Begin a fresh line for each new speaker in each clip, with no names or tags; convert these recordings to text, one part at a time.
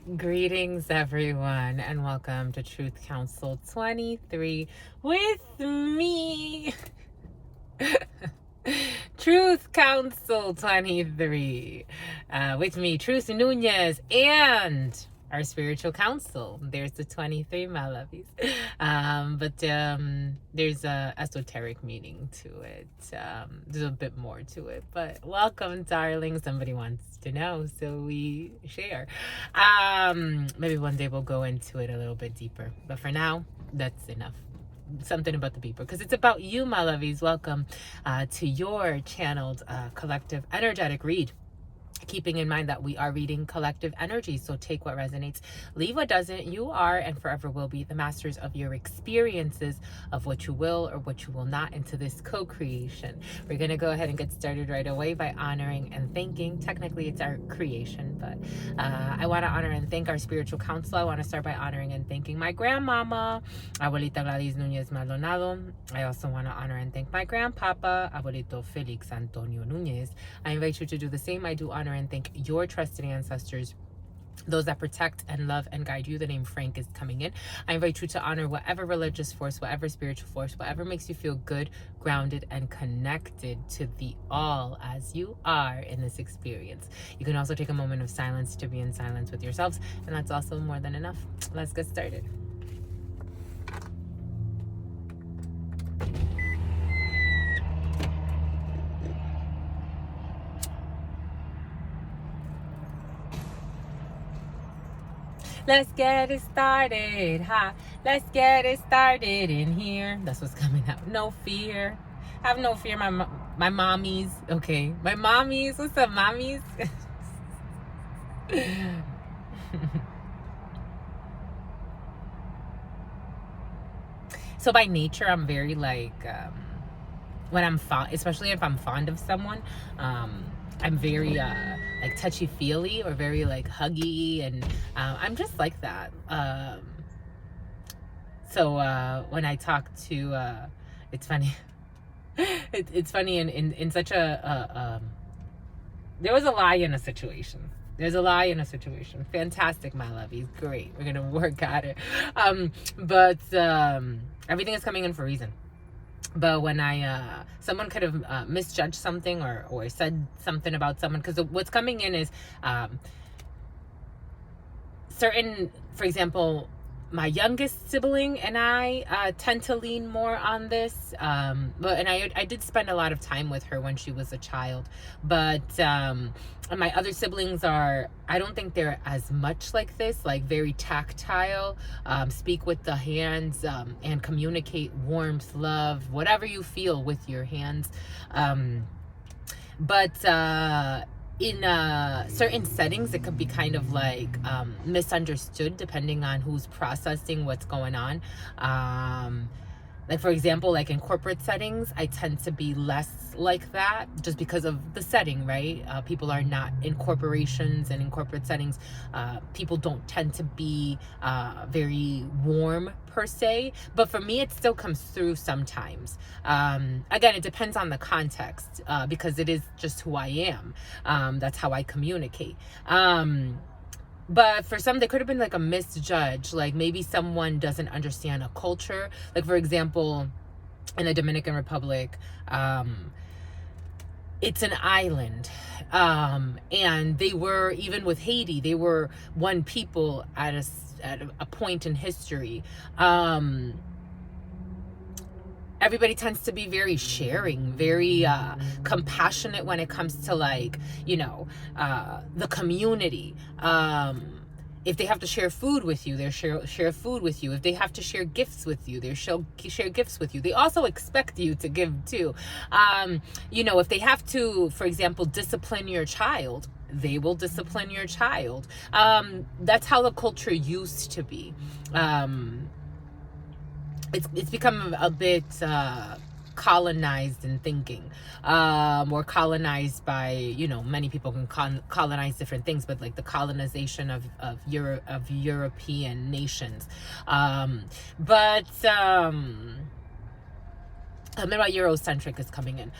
Greetings, everyone, and welcome to Truth Council 23 with me. Truth Council 23 with me, Truth Nunez, and our spiritual council. There's the 23, my lovies. But there's a esoteric meaning to it. There's a bit more to it. But welcome, darling. Somebody wants to know, so we share. Maybe one day we'll go into it a little bit deeper. But for now, that's enough. Something about the beeper, because it's about you, my lovies. Welcome to your channeled collective energetic read, keeping in mind that we are reading collective energy. So take what resonates, leave what doesn't. You are and forever will be the masters of your experiences, of what you will or what you will not, into this co-creation. We're going to go ahead and get started right away by honoring and thanking. Technically it's our creation, but I want to honor and thank our spiritual council. I want to start by honoring and thanking my grandmama, Abuelita Gladys Nunez Maldonado. I also want to honor and thank my grandpapa, Abuelito Felix Antonio Nunez. I invite you to do the same. I do honor and thank your trusted ancestors, those that protect and love and guide you. The name Frank is coming in. I invite you to honor whatever religious force, whatever spiritual force, whatever makes you feel good, grounded, and connected to the all as you are in this experience. You can also take a moment of silence to be in silence with yourselves, and that's also more than enough. Let's get started. Let's get it started, ha. Let's get it started in here. That's what's coming out. No fear. Have no fear, my mommies. Okay, my mommies. What's up, mommies? So by nature, I'm very like, when I'm especially if I'm fond of someone, I'm very like touchy-feely or very like huggy, and I'm just like that. So when I talk to, it's funny. It's funny in such a there was a lie in a situation. There's a lie in a situation. Fantastic, my lovies. Great. We're gonna work at it. But everything is coming in for a reason. But when someone could have misjudged something or said something about someone, because what's coming in is certain, for example, my youngest sibling and I tend to lean more on this. And I did spend a lot of time with her when she was a child. But my other siblings I don't think they're as much like this, like very tactile, speak with the hands, and communicate warmth, love, whatever you feel with your hands. But in certain settings, it could be kind of like misunderstood depending on who's processing what's going on. Like, for example, like in corporate settings, I tend to be less like that just because of the setting, right? People are not in corporations, and in corporate settings, people don't tend to be very warm per se. But for me, it still comes through sometimes. Again, it depends on the context, because it is just who I am. That's how I communicate. But for some, there could have been like a misjudge. Like maybe someone doesn't understand a culture. Like, for example, in the Dominican Republic, it's an island. And they were, even with Haiti, they were one people at a point in history. Everybody tends to be very sharing, very compassionate when it comes to, like, the community. If they have to share food with you, they'll share food with you. If they have to share gifts with you, they'll share gifts with you. They also expect you to give too. If they have to, for example, discipline your child, they will discipline your child. That's how the culture used to be. It's become a bit colonized in thinking, or colonized by, many people can colonize different things, but like the colonization of European nations. But Maybe Eurocentric is coming in.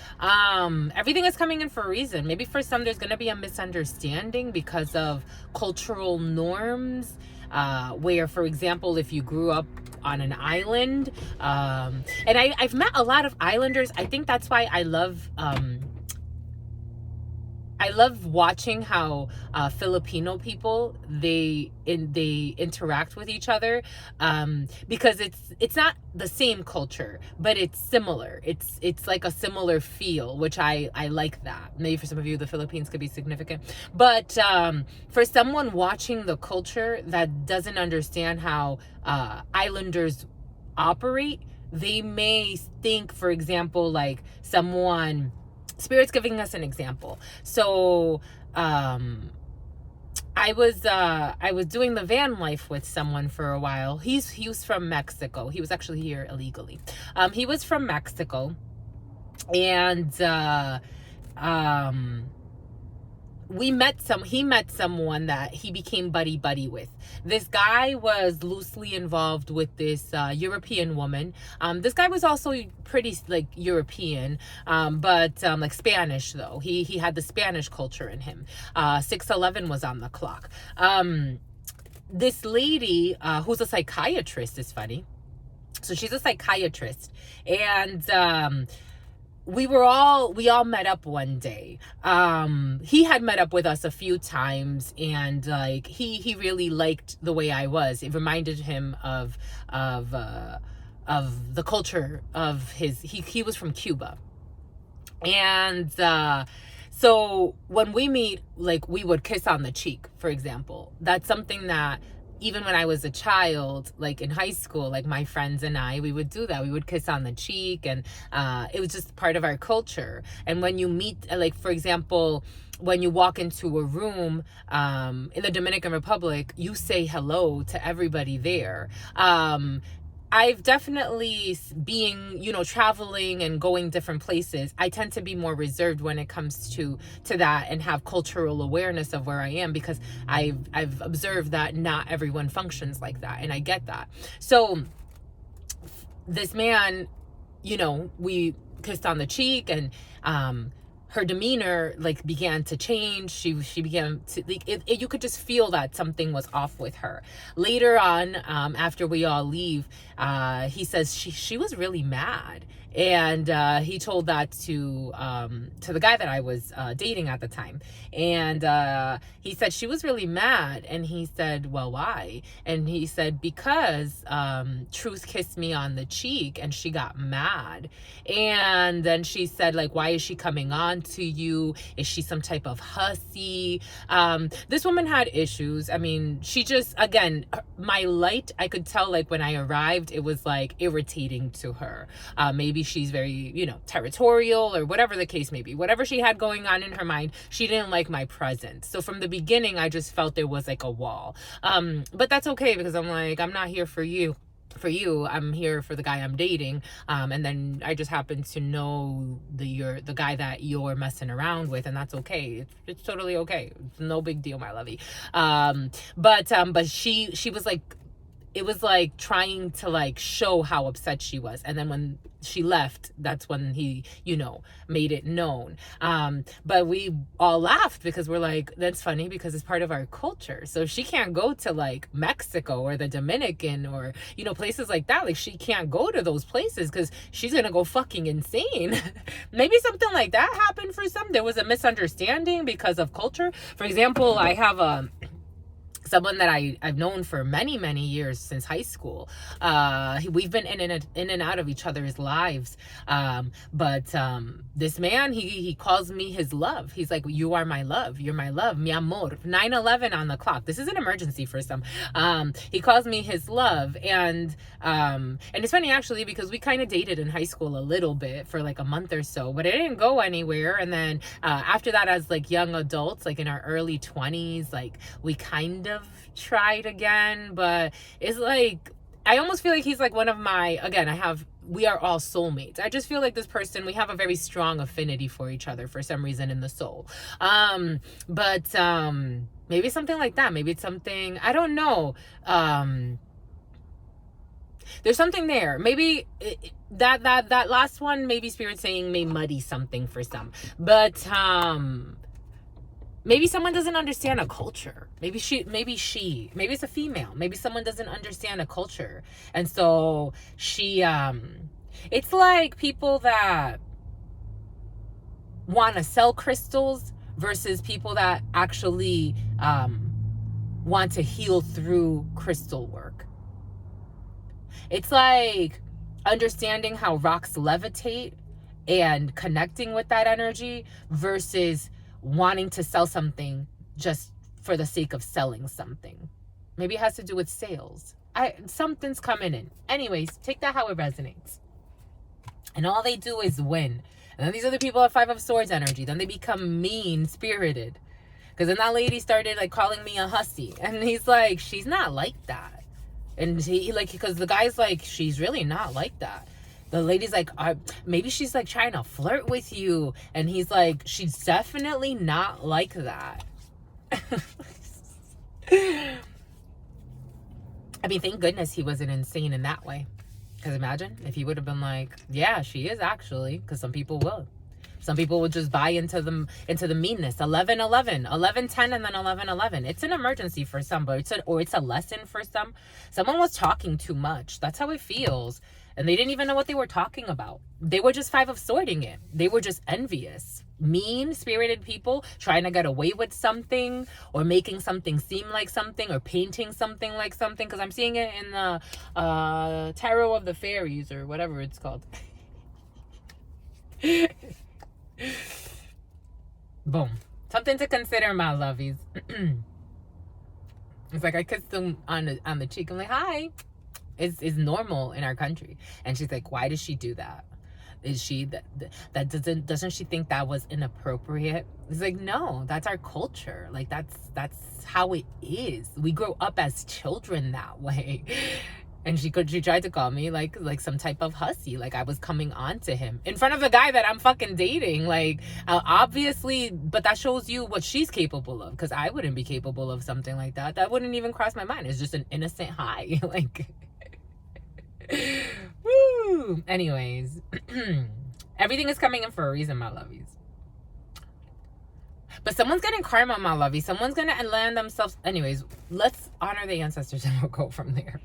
Everything is coming in for a reason. Maybe for some there's going to be a misunderstanding because of cultural norms, where, for example, if you grew up on an island, and I've met a lot of islanders. I think that's why I love watching how Filipino people they interact with each other, because it's not the same culture, but it's similar. It's like a similar feel, which I like that. Maybe for some of you, the Philippines could be significant, but for someone watching the culture that doesn't understand how islanders operate, they may think, for example, like someone. Spirit's giving us an example. So I was doing the van life with someone for a while. He was from Mexico. He was actually here illegally. He was from Mexico, and he met someone that he became buddy with. This guy was loosely involved with this European woman. This guy was also pretty like European, but like Spanish though. He had the Spanish culture in him. 6'11" was on the clock. This lady, who's a psychiatrist, is funny. So she's a psychiatrist, and we all met up one day. He had met up with us a few times, and like he really liked the way I was. It reminded him of the culture of his. He was from Cuba, and so when we meet, like, we would kiss on the cheek, for example. That's something that even when I was a child, like in high school, like my friends and I, we would do that. We would kiss on the cheek, and it was just part of our culture. And when you meet, like, for example, when you walk into a room in the Dominican Republic, you say hello to everybody there. I've definitely, being, traveling and going different places, I tend to be more reserved when it comes to that, and have cultural awareness of where I am, because I've observed that not everyone functions like that, and I get that. So this man, we kissed on the cheek, and her demeanor like began to change. She began to, like, you could just feel that something was off with her. Later on, after we all leave, he says she was really mad, and he told that to the guy that I was dating at the time, and he said she was really mad, and he said, well, why? And he said, because Truth kissed me on the cheek and she got mad. And then she said, like, why is she coming on to you? Is she some type of hussy? This woman had issues. I mean, she just, again, my light, I could tell, like, when I arrived, it was like irritating to her. Maybe she's very, territorial, or whatever the case may be. Whatever she had going on in her mind, she didn't like my presence. So from the beginning, I just felt there was like a wall. But that's okay, because I'm like, I'm not here for you. I'm here for the guy I'm dating, and then I just happen to know the guy that you're messing around with, and that's okay. It's totally okay. It's no big deal, my lovey. But she was like, it was like trying to like show how upset she was, and then when she left, that's when he made it known. But we all laughed, because we're like, that's funny, because it's part of our culture. So she can't go to like Mexico or the Dominican, or places like that. Like, she can't go to those places because she's gonna go fucking insane. Maybe something like that happened for some. There was a misunderstanding because of culture. For example, I have someone that I've known for many, many years, since high school. We've been in and out of each other's lives. But this man, he calls me his love. He's like, you are my love. You're my love. Mi amor. 9/11 on the clock. This is an emergency for some. He calls me his love. And it's funny, actually, because we kind of dated in high school a little bit for like a month or so, but it didn't go anywhere. And then after that, as like young adults, like in our early 20s, like we kind of tried again. But it's like, I almost feel like he's like one of my, again, we are all soulmates. I just feel like this person, we have a very strong affinity for each other for some reason in the soul. But maybe something like that. Maybe it's something, I don't know. There's something there. Maybe that last one, maybe Spirit saying may muddy something for some, but maybe someone doesn't understand a culture. Maybe it's a female. Maybe someone doesn't understand a culture. And so she, it's like people that want to sell crystals versus people that actually want to heal through crystal work. It's like understanding how rocks levitate and connecting with that energy versus wanting to sell something just for the sake of selling something. Maybe it has to do with sales. Something's coming in. Anyways, take that how it resonates. And all they do is win. And then these other people have 5 of Swords energy. Then they become mean-spirited. Because then that lady started like calling me a hussy. And he's like, she's not like that. And he like, because the guy's like, she's really not like that. The lady's like, maybe she's like trying to flirt with you. And he's like, she's definitely not like that. I mean, thank goodness he wasn't insane in that way. Because imagine if he would have been like, yeah, she is actually. Because some people will. Some people would just buy into the meanness. 11-11, 11-10, and then 11-11. It's an emergency for some, but it's a lesson for some. Someone was talking too much. That's how it feels. And they didn't even know what they were talking about. They were just 5 of Swording it. They were just envious. Mean-spirited people trying to get away with something or making something seem like something or painting something like something. Because I'm seeing it in the Tarot of the Fairies or whatever it's called. Boom. Something to consider, my lovies. It's like I kissed him on the cheek. I'm like, hi. It's normal in our country. And she's like, why does she do that? Is she doesn't she think that was inappropriate? It's like, no, that's our culture. Like that's how it is. We grow up as children that way. And she tried to call me like some type of hussy, like I was coming on to him in front of the guy that I'm fucking dating. Like obviously, but that shows you what she's capable of, because I wouldn't be capable of something like that. That wouldn't even cross my mind. It's just an innocent hi. Like woo. Anyways, everything is coming in for a reason, my lovies. But someone's getting karma, my lovey. Someone's gonna land themselves. Anyways, let's honor the ancestors and we'll go from there.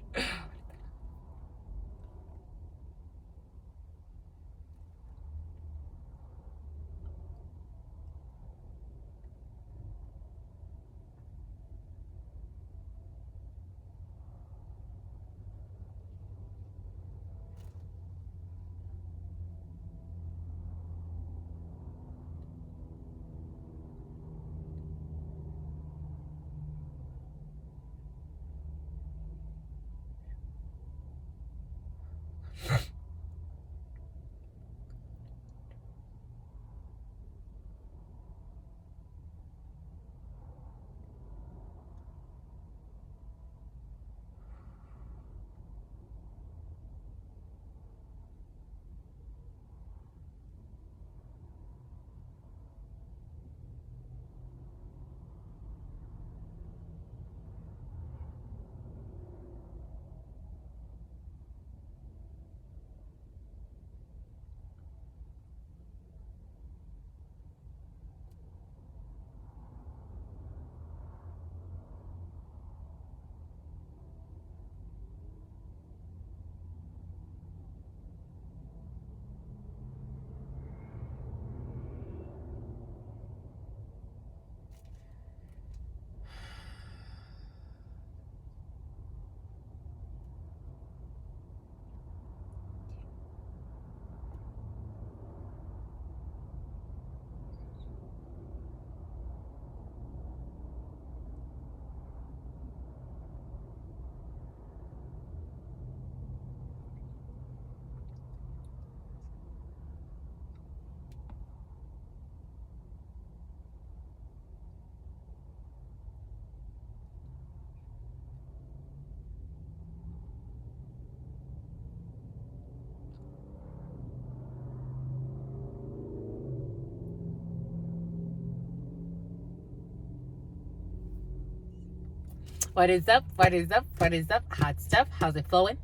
What is up? What is up? What is up? Hot stuff. How's it flowing?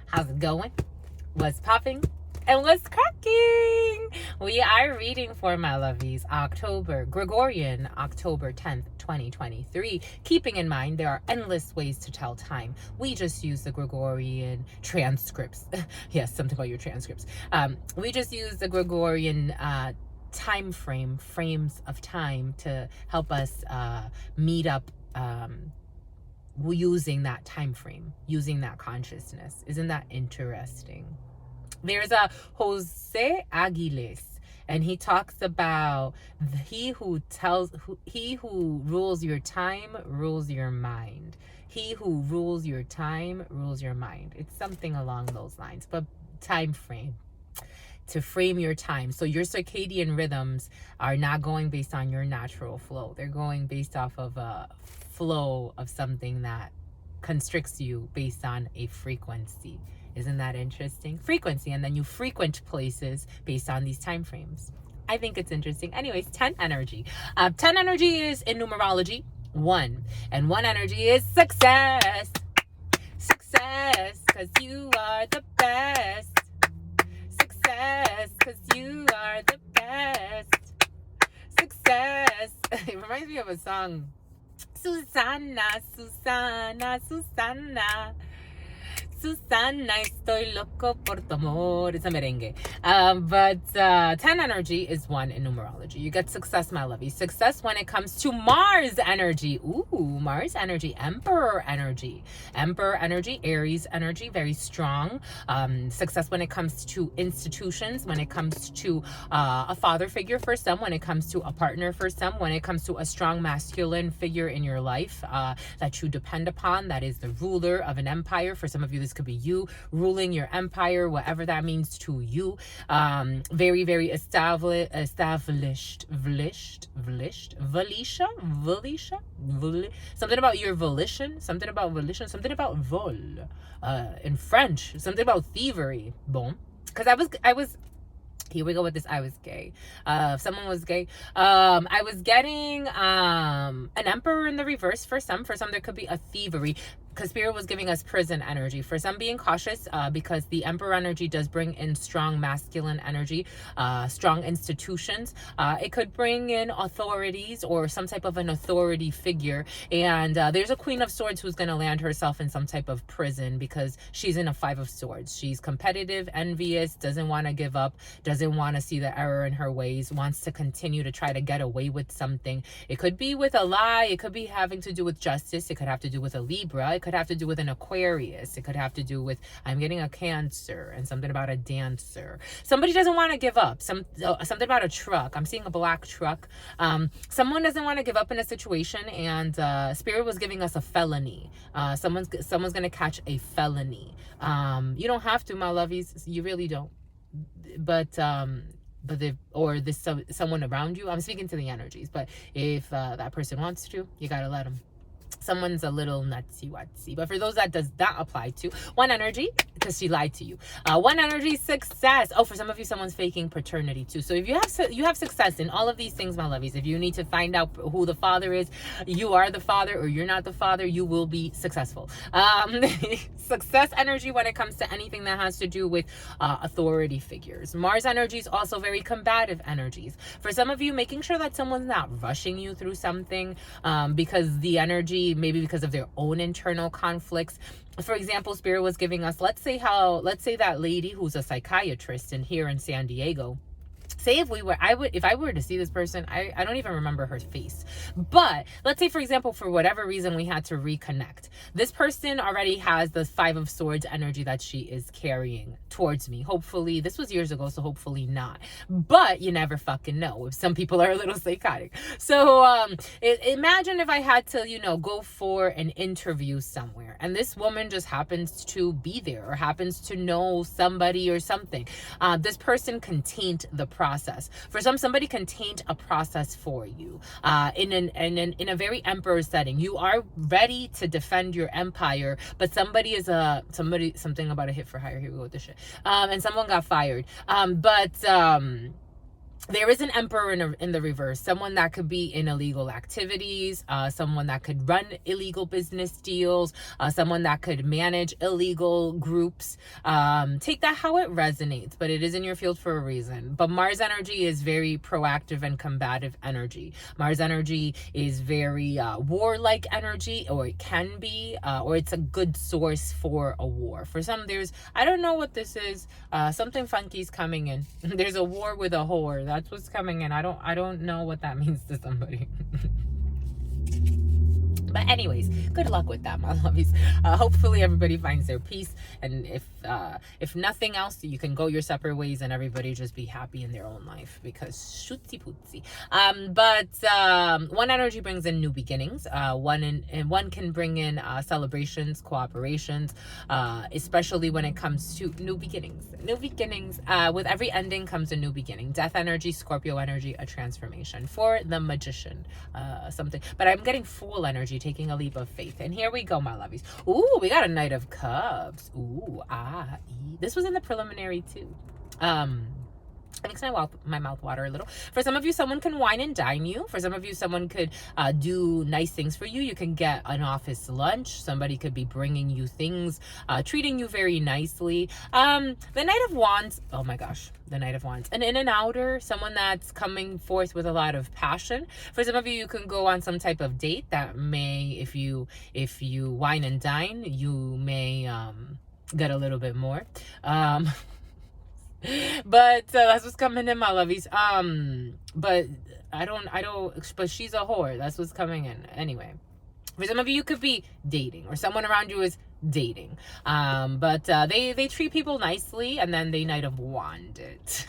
How's it going? What's popping? And what's cracking? We are reading for my lovies Gregorian, October 10th, 2023. Keeping in mind, there are endless ways to tell time. We just use the Gregorian transcripts. Yes, something about your transcripts. We just use the Gregorian frames of time to help us meet up using that time frame, using that consciousness. Isn't that interesting? There's a Jose Aguiles, and he talks about he who rules your time rules your mind. He who rules your time rules your mind. It's something along those lines, but time frame. To frame your time. So your circadian rhythms are not going based on your natural flow. They're going based off of a flow of something that constricts you based on a frequency. Isn't that interesting? Frequency, and then you frequent places based on these time frames. I think it's interesting. Anyways, 10 energy. 10 energy is in numerology 1, and 1 energy is success. Success, because you are the best. Success, because you are the best. Success. It reminds me of a song. Susana, Susana, Susana. Susana, estoy loco por tu amor. It's a merengue. But 10 energy is 1 in numerology. You get success, my lovey. Success when it comes to Mars energy. Ooh, Mars energy. Emperor energy. Emperor energy. Aries energy. Very strong. Success when it comes to institutions. When it comes to a father figure for some. When it comes to a partner for some. When it comes to a strong masculine figure in your life that you depend upon. That is the ruler of an empire. For some of you, this could be you ruling your empire, whatever that means to you. Very, very established, something about your volition, something about vol, in French, something about thievery. Bon, because I was. Here we go with this. I was gay. If someone was gay, I was getting an emperor in the reverse for some. For some, there could be a thievery. Because Spirit was giving us prison energy. For some, being cautious because the Emperor energy does bring in strong masculine energy, strong institutions. It could bring in authorities or some type of an authority figure. And there's a Queen of Swords who's going to land herself in some type of prison because she's in a 5 of Swords. She's competitive, envious, doesn't want to give up, doesn't want to see the error in her ways, wants to continue to try to get away with something. It could be with a lie. It could be having to do with justice. It could have to do with a Libra. It could have to do with an Aquarius. It could have to do with, I'm getting a Cancer, and something about a Dancer. Somebody doesn't want to give up. Something about a truck. I'm seeing a black truck. Someone doesn't want to give up in a situation, and Spirit was giving us a felony. Someone's going to catch a felony. You don't have to, my lovies. You really don't. But someone around you, I'm speaking to the energies, but if that person wants to, you gotta let them. Someone's a little nutsy-watsy. But for those that does not apply to, 1 energy, because she lied to you. 1 energy, success. Oh, for some of you, someone's faking paternity too. So if you have success in all of these things, my lovies, if you need to find out who the father is, you are the father or you're not the father, you will be successful. Success energy when it comes to anything that has to do with authority figures. Mars energy is also very combative energies. For some of you, making sure that someone's not rushing you through something because the energy, maybe because of their own internal conflicts. For example, Spirit was giving us, let's say that lady who's a psychiatrist here in San Diego. Say if I were to see this person, I don't even remember her face. But let's say, for example, for whatever reason, we had to reconnect. This person already has the 5 of Swords energy that she is carrying towards me. Hopefully, this was years ago, so hopefully not. But you never fucking know. If some people are a little psychotic. So imagine if I had to, go for an interview somewhere, and this woman just happens to be there or happens to know somebody or something. This person can taint the process. For somebody can taint a process for you in a very emperor setting. You are ready to defend your empire, but something about a hit for hire. Here we go with this shit. And someone got fired. there is an emperor in the reverse, someone that could be in illegal activities, someone that could run illegal business deals, someone that could manage illegal groups. Take that how it resonates, but it is in your field for a reason. But Mars energy is very proactive and combative energy. Mars energy is very warlike energy, or it can be, or it's a good source for a war. For some, I don't know what this is. Something funky's coming in. There's a war with a whore. That's what's coming in. I don't know what that means to somebody. But anyways, good luck with that, my lovies. Hopefully everybody finds their peace, and if nothing else, you can go your separate ways and everybody just be happy in their own life, because shootsy pootsy. But one energy brings in new beginnings. One can bring in celebrations, cooperations, especially when it comes to new beginnings. New beginnings. With every ending comes a new beginning. Death energy, Scorpio energy, a transformation. For the magician, something. But I'm getting Fool energy, taking a leap of faith. And here we go, my lovies. Ooh, we got a Knight of Cups. Ooh, this was in the preliminary too. It makes my mouth water a little. For some of you, someone can wine and dine you. For some of you, someone could do nice things for you. You can get an office lunch. Somebody could be bringing you things, treating you very nicely. The Knight of Wands. Oh my gosh, the Knight of Wands. An in and outer, someone that's coming forth with a lot of passion. For some of you, you can go on some type of date that may, if you wine and dine, you may get a little bit more. But that's what's coming in, my lovies. But but she's a whore. That's what's coming in. Anyway, for some of you, you could be dating, or someone around you is dating. But they treat people nicely, and then they Knight of Wand it.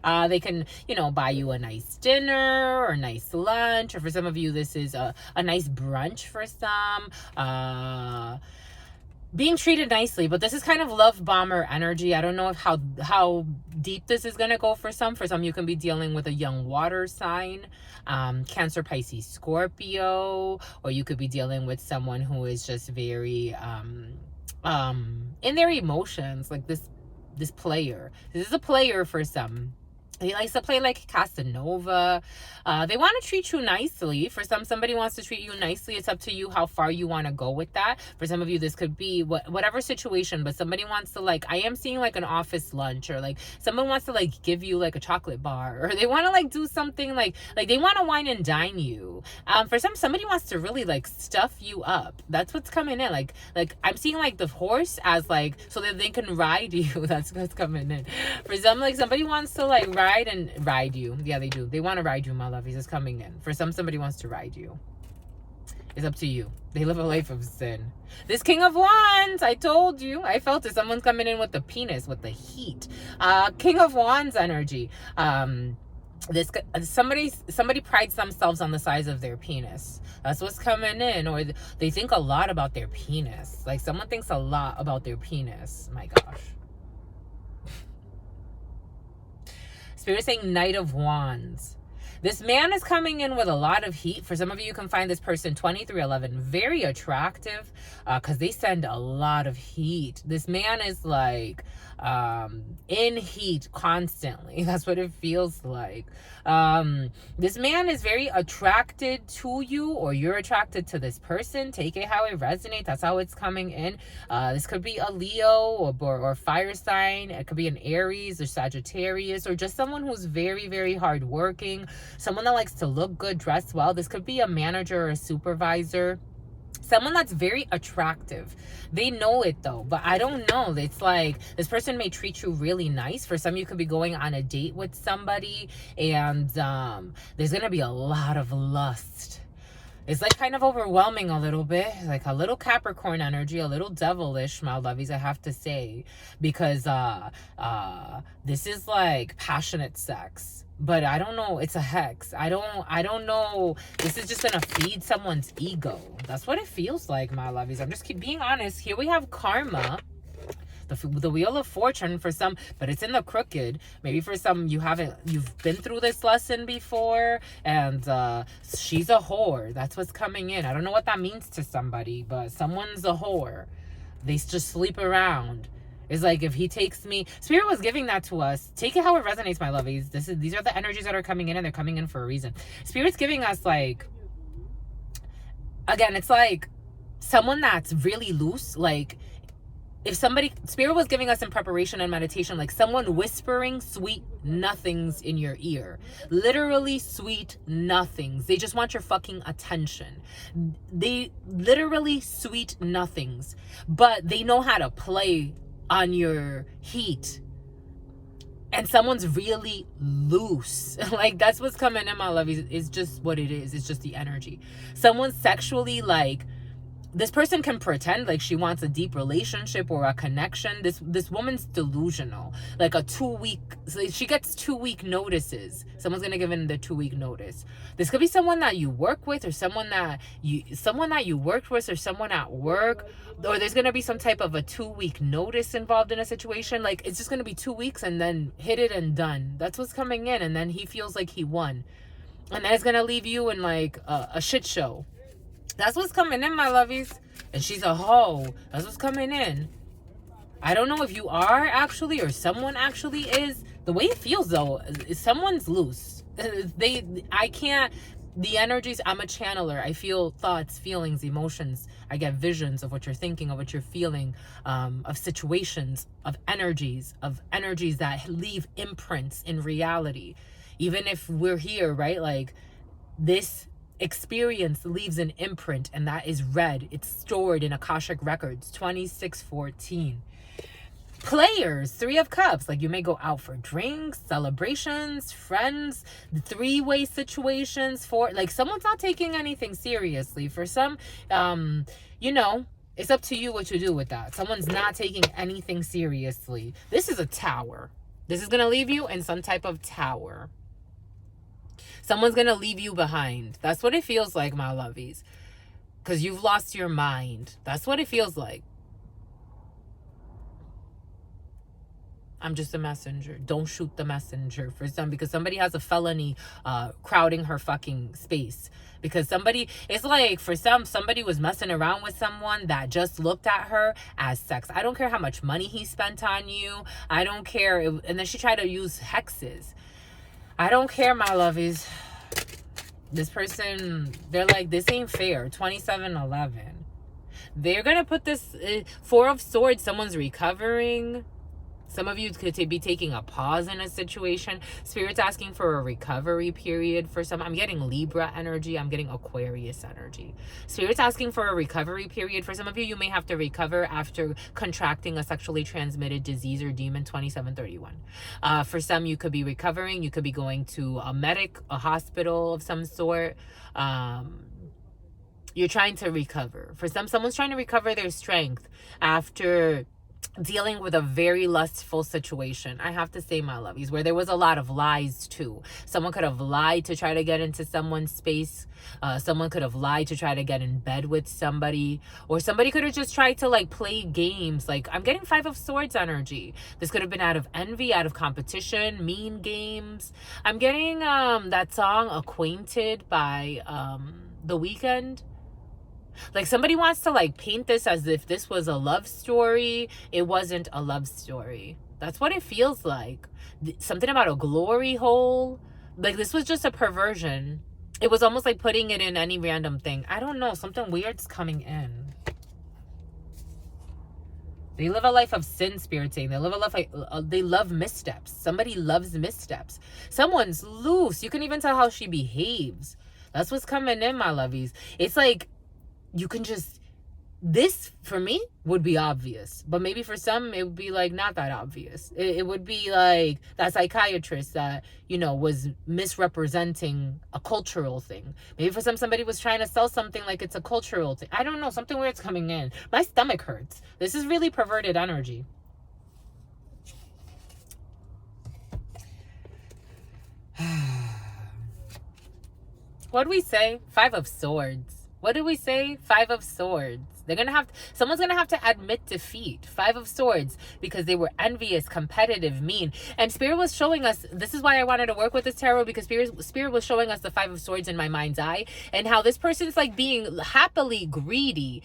They can, buy you a nice dinner or nice lunch, or for some of you, this is a nice brunch for some. Being treated nicely, but this is kind of love bomber energy. I don't know how deep this is gonna go for some. For some, you can be dealing with a young water sign, Cancer, Pisces, Scorpio, or you could be dealing with someone who is just very in their emotions, like this player. This is a player for some. He likes to play like Casanova. They want to treat you nicely. For some, somebody wants to treat you nicely. It's up to you how far you want to go with that. For some of you, this could be whatever situation, but somebody wants to, like, I am seeing like an office lunch, or like someone wants to like give you like a chocolate bar, or they want to like do something like they want to wine and dine you. For somebody wants to really like stuff you up. That's what's coming in. Like I'm seeing like the horse as like, so that they can ride you. That's what's coming in. For some, like somebody wants to like ride you. Yeah, they do. They want to ride you, my lovies. It's coming in. For somebody wants to ride you. It's up to you. They live a life of sin. This King of Wands, I told you. I felt it. Someone's coming in with the penis, with the heat. King of Wands energy. Somebody prides themselves on the size of their penis. That's what's coming in. Or they think a lot about their penis. Like someone thinks a lot about their penis. My gosh. Spirit saying Knight of Wands. This man is coming in with a lot of heat. For some of you, you can find this person 2311 very attractive, because they send a lot of heat. This man is like in heat constantly. That's what it feels like. This man is very attracted to you, or you're attracted to this person. Take it how it resonates. That's how it's coming in. This could be a Leo or fire sign. It could be an Aries or Sagittarius, or just someone who's very, very hardworking. Someone that likes to look good, dress well. This could be a manager or a supervisor. Someone that's very attractive. They know it though, but I don't know. It's like this person may treat you really nice. For some, you could be going on a date with somebody, and there's gonna be a lot of lust. It's like kind of overwhelming a little bit, like a little Capricorn energy, a little devilish, my lovies, I have to say, because this is like passionate sex. But I don't know, it's a hex. I don't know. This is just gonna feed someone's ego. That's what it feels like, my lovies. I'm just being honest. Here we have karma, the wheel of fortune for some, but it's in the crooked. Maybe for some, you've been through this lesson before, and she's a whore. That's what's coming in. I don't know what that means to somebody, but someone's a whore. They just sleep around. It's like, if he takes me, Spirit was giving that to us. Take it how it resonates, my lovies. These are the energies that are coming in, and they're coming in for a reason. Spirit's giving us, like, again, it's like someone that's really loose. Like, if somebody, Spirit was giving us in preparation and meditation, like someone whispering sweet nothings in your ear. Literally sweet nothings. They just want your fucking attention. They literally sweet nothings, but they know how to play on your heat. And someone's really loose. Like, that's what's coming in, my love. It's just what it is. It's just the energy. Someone's sexually, like, this person can pretend like she wants a deep relationship or a connection. This woman's delusional. Like a 2-week, so she gets 2-week notices. Someone's gonna give in the 2-week notice. This could be someone that you work with, or someone that you worked with, or someone at work. Or there's gonna be some type of a 2-week notice involved in a situation. Like, it's just gonna be 2 weeks and then hit it and done. That's what's coming in, and then he feels like he won, and then it's gonna leave you in like a shit show. That's what's coming in, my lovies. And she's a hoe. That's what's coming in. I don't know if you are actually, or someone actually is. The way it feels, though, is someone's loose. I can't, the energies, I'm a channeler. I feel thoughts, feelings, emotions. I get visions of what you're thinking, of what you're feeling, of situations, of energies that leave imprints in reality. Even if we're here, right? Like, this experience leaves an imprint, and that is read. It's stored in Akashic Records. 2614. Players, 3 of Cups. Like, you may go out for drinks, celebrations, friends, 3-way situations. Like, someone's not taking anything seriously. For some, you know, it's up to you what you do with that. Someone's not taking anything seriously. This is a tower. This is gonna leave you in some type of tower. Someone's gonna leave you behind. That's what it feels like, my lovies. Because you've lost your mind. That's what it feels like. I'm just a messenger. Don't shoot the messenger for some, because somebody has a felony crowding her fucking space. Because somebody, it's like, for somebody was messing around with someone that just looked at her as sex. I don't care how much money he spent on you. I don't care. And then she tried to use hexes. I don't care, my lovies. This person, they're like, this ain't fair. 2711. They're going to put this 4 of Swords. Someone's recovering. Some of you could be taking a pause in a situation. Spirit's asking for a recovery period for some. I'm getting Libra energy. I'm getting Aquarius energy. Spirit's asking for a recovery period. For some of you, you may have to recover after contracting a sexually transmitted disease or demon. 2731. For some, you could be recovering. You could be going to a medic, a hospital of some sort. You're trying to recover. For some, someone's trying to recover their strength after dealing with a very lustful situation. I have to say, my lovies, where there was a lot of lies too. Someone could have lied to try to get into someone's space. Someone could have lied to try to get in bed with somebody, or somebody could have just tried to like play games. Like, I'm getting 5 of Swords energy. This could have been out of envy, out of competition, mean games. I'm getting that song Acquainted by The Weeknd. Like, somebody wants to like paint this as if this was a love story. It wasn't a love story. That's what it feels like. Something about a glory hole. Like, this was just a perversion. It was almost like putting it in any random thing. I don't know. Something weird's coming in. They live a life of sin, Spirit saying. They live a life like, they love missteps. Somebody loves missteps. Someone's loose. You can even tell how she behaves. That's what's coming in, my lovies. It's like, you can just, this for me would be obvious, but maybe for some it would be like not that obvious. It would be like that psychiatrist that, you know, was misrepresenting a cultural thing. Maybe for somebody was trying to sell something like it's a cultural thing. I don't know, something weird's coming in. My stomach hurts. This is really perverted energy. What do we say? 5 of Swords. What did we say? Five of Swords. Someone's gonna have to admit defeat. Five of Swords, because they were envious, competitive, mean. And Spirit was showing us, this is why I wanted to work with this tarot, because Spirit was showing us the Five of Swords in my mind's eye, and how this person's like being happily greedy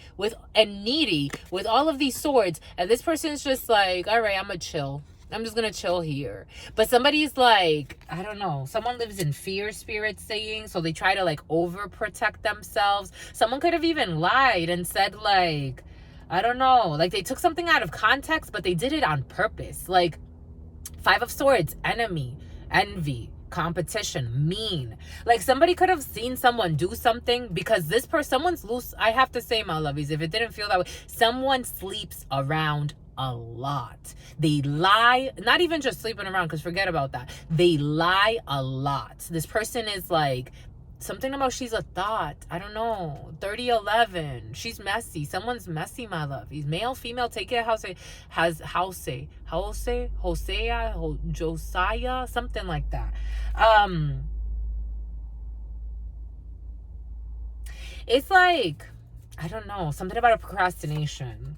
and needy with all of these swords, and this person's just like, all right, I'm gonna chill. I'm just gonna chill here. But somebody's like, I don't know, someone lives in fear, Spirit's saying, so they try to like overprotect themselves. Someone could have even lied and said like, I don't know, like they took something out of context, but they did it on purpose. Like Five of Swords, enemy, envy, competition, mean. Like somebody could have seen someone do something, because someone's loose. I have to say, my lovies, if it didn't feel that way, someone sleeps around a lot. They lie, not even just sleeping around, because forget about that. They lie a lot. This person is like, something about she's a thought. I don't know. 3011. She's messy. Someone's messy, my love. He's male, female. Take it Hosea, Josiah, something like that. It's like, I don't know, something about a procrastination.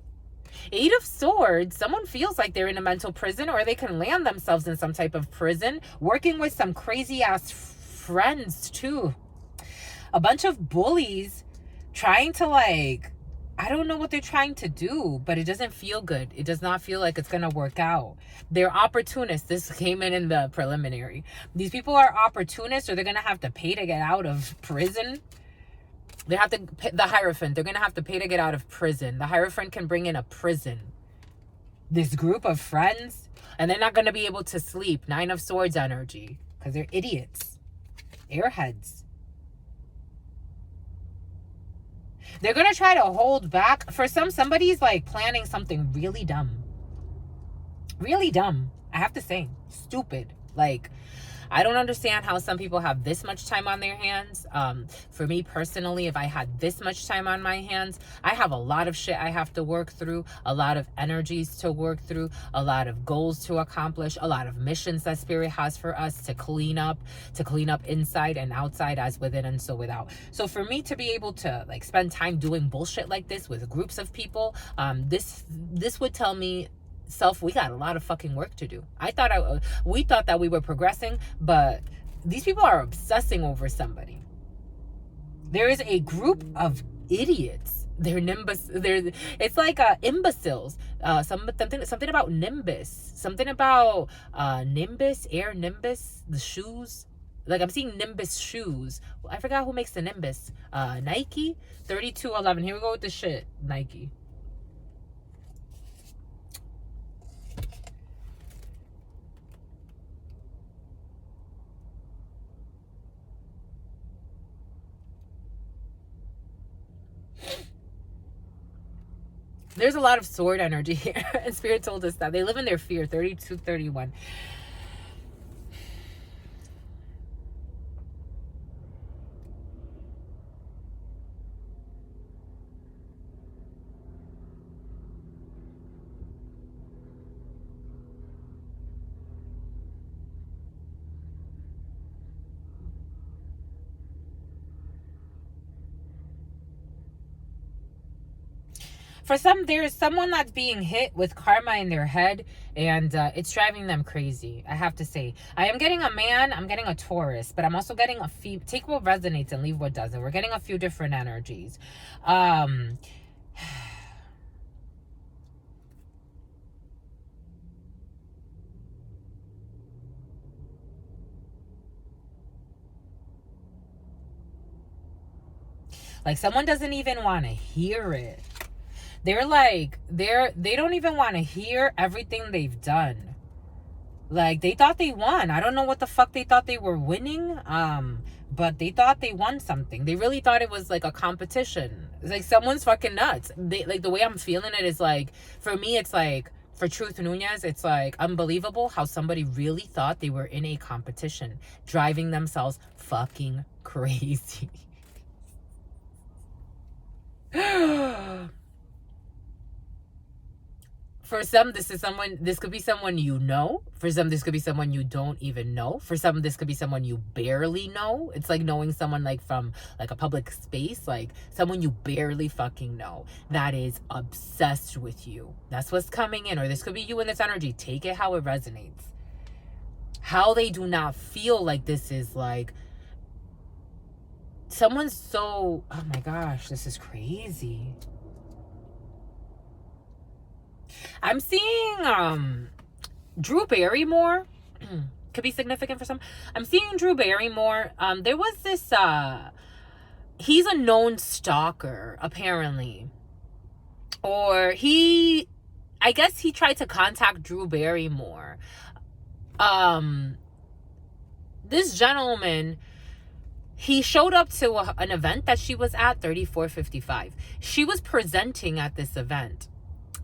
Eight of Swords, someone feels like they're in a mental prison, or they can land themselves in some type of prison, working with some crazy ass friends too. A bunch of bullies trying to like, I don't know what they're trying to do, but it doesn't feel good. It does not feel like it's going to work out. They're opportunists. This came in the preliminary. These people are opportunists, or they're going to have to pay to get out of prison. They have to pay, the Hierophant, they're going to have to pay to get out of prison. The Hierophant can bring in a prison. This group of friends, and they're not going to be able to sleep. Nine of Swords energy, because they're idiots. Airheads. They're going to try to hold back. For somebody's like planning something really dumb. Really dumb. I have to say. Stupid. Like, I don't understand how some people have this much time on their hands. For me personally, if I had this much time on my hands, I have a lot of shit I have to work through, a lot of energies to work through, a lot of goals to accomplish, a lot of missions that Spirit has for us to clean up inside and outside, as within and so without. So for me to be able to like spend time doing bullshit like this with groups of people, this would tell me, self, we got a lot of fucking work to do. We thought that we were progressing, but these people are obsessing over somebody. There is a group of idiots. It's like imbeciles. Something about Nimbus. Something about Nimbus, Air Nimbus, the shoes. Like I'm seeing Nimbus shoes. I forgot who makes the Nimbus. Nike 3211. Here we go with the shit. Nike. There's a lot of sword energy here. And Spirit told us that. They live in their fear. 3231. For some, there's someone that's being hit with karma in their head, and it's driving them crazy. I have to say, I am getting a man, I'm getting a Taurus, but I'm also getting a few. Take what resonates and leave what doesn't. We're getting a few different energies. Like someone doesn't even want to hear it. They're like, they don't even want to hear everything they've done. Like, they thought they won. I don't know what the fuck they thought they were winning. But they thought they won something. They really thought it was like a competition. It's like someone's fucking nuts. Like the way I'm feeling it is like, for me, it's like, for Truth Nunez, it's like unbelievable how somebody really thought they were in a competition, driving themselves fucking crazy. For some, this could be someone you know. For some, this could be someone you don't even know. For some, this could be someone you barely know. It's like knowing someone like from like a public space, like someone you barely fucking know that is obsessed with you. That's what's coming in. Or this could be you in this energy. Take it how it resonates. How they do not feel like this is like someone's so, oh my gosh, this is crazy. I'm seeing Drew Barrymore. Could be significant for some. I'm seeing Drew Barrymore. There was this he's a known stalker, apparently. Or I guess he tried to contact Drew Barrymore. This gentleman, he showed up to an event that she was at, 3455. She was presenting at this event.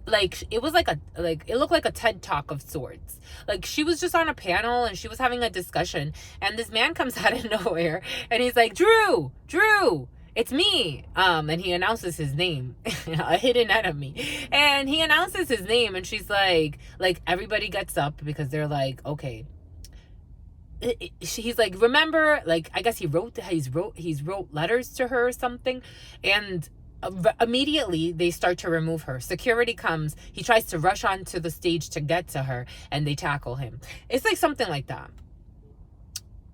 Like, it was like it looked like a TED Talk of sorts. Like, she was just on a panel and she was having a discussion, and this man comes out of nowhere and he's like, Drew, it's me. And he announces his name, a hidden enemy. And he announces his name, and she's like everybody gets up because they're like, okay. He's like, remember, like, I guess he's wrote letters to her or something, and immediately they start to remove her. Security comes. He tries to rush onto the stage to get to her, and they tackle him. It's like something like that.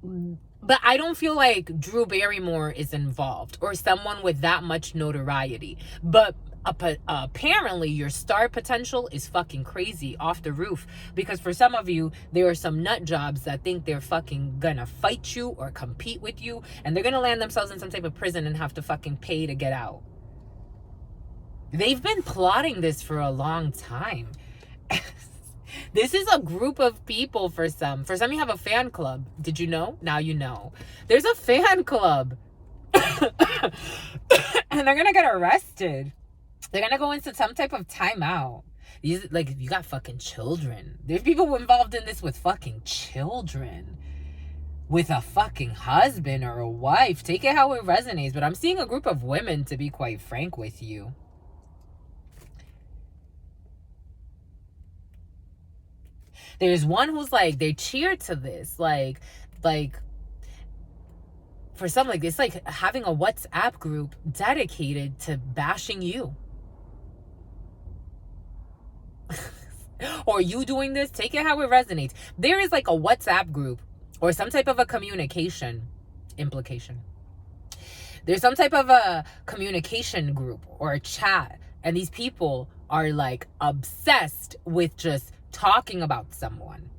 But I don't feel like Drew Barrymore is involved or someone with that much notoriety. But apparently your star potential is fucking crazy, off the roof, because for some of you there are some nut jobs that think they're fucking gonna fight you or compete with you, and they're gonna land themselves in some type of prison and have to fucking pay to get out. They've been plotting this for a long time. This is a group of people. For some you have a fan club. Did you know? Now you know. There's a fan club. And they're gonna get arrested. They're gonna go into some type of timeout. These, like, you got fucking children. There's people involved in this with fucking children. With a fucking husband or a wife. Take it how it resonates. But I'm seeing a group of women, to be quite frank with you. There's one who's like, they cheer to this. Like, for some, like, it's like having a WhatsApp group dedicated to bashing you. Or you doing this, take it how it resonates. There is like a WhatsApp group or some type of a communication implication. There's some type of a communication group or a chat, and these people are like obsessed with just talking about someone.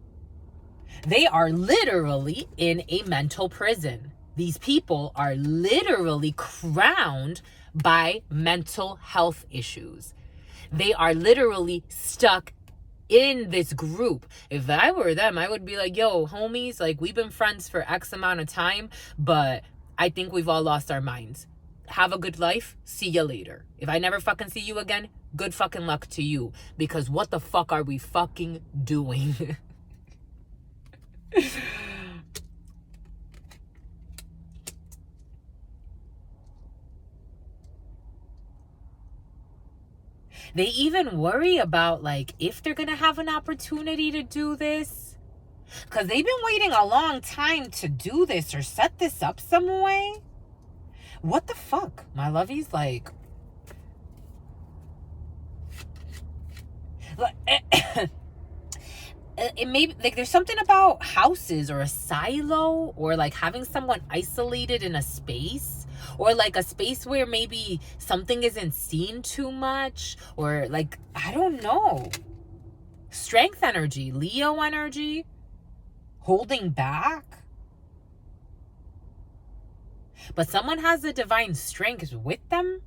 They are literally in a mental prison. These people are literally crowned by mental health issues. They are literally stuck in this group. If I were them, I would be like, yo, homies, like, we've been friends for X amount of time, but I think we've all lost our minds. Have a good life. See you later. If I never fucking see you again, good fucking luck to you. Because what the fuck are we fucking doing? They even worry about, like, if they're gonna have an opportunity to do this. Because they've been waiting a long time to do this or set this up some way. What the fuck? My lovey's like... it may be, like, there's something about houses or a silo, or like having someone isolated in a space, or like a space where maybe something isn't seen too much, or like, I don't know. Strength energy, Leo energy, holding back. But someone has the divine strength with them.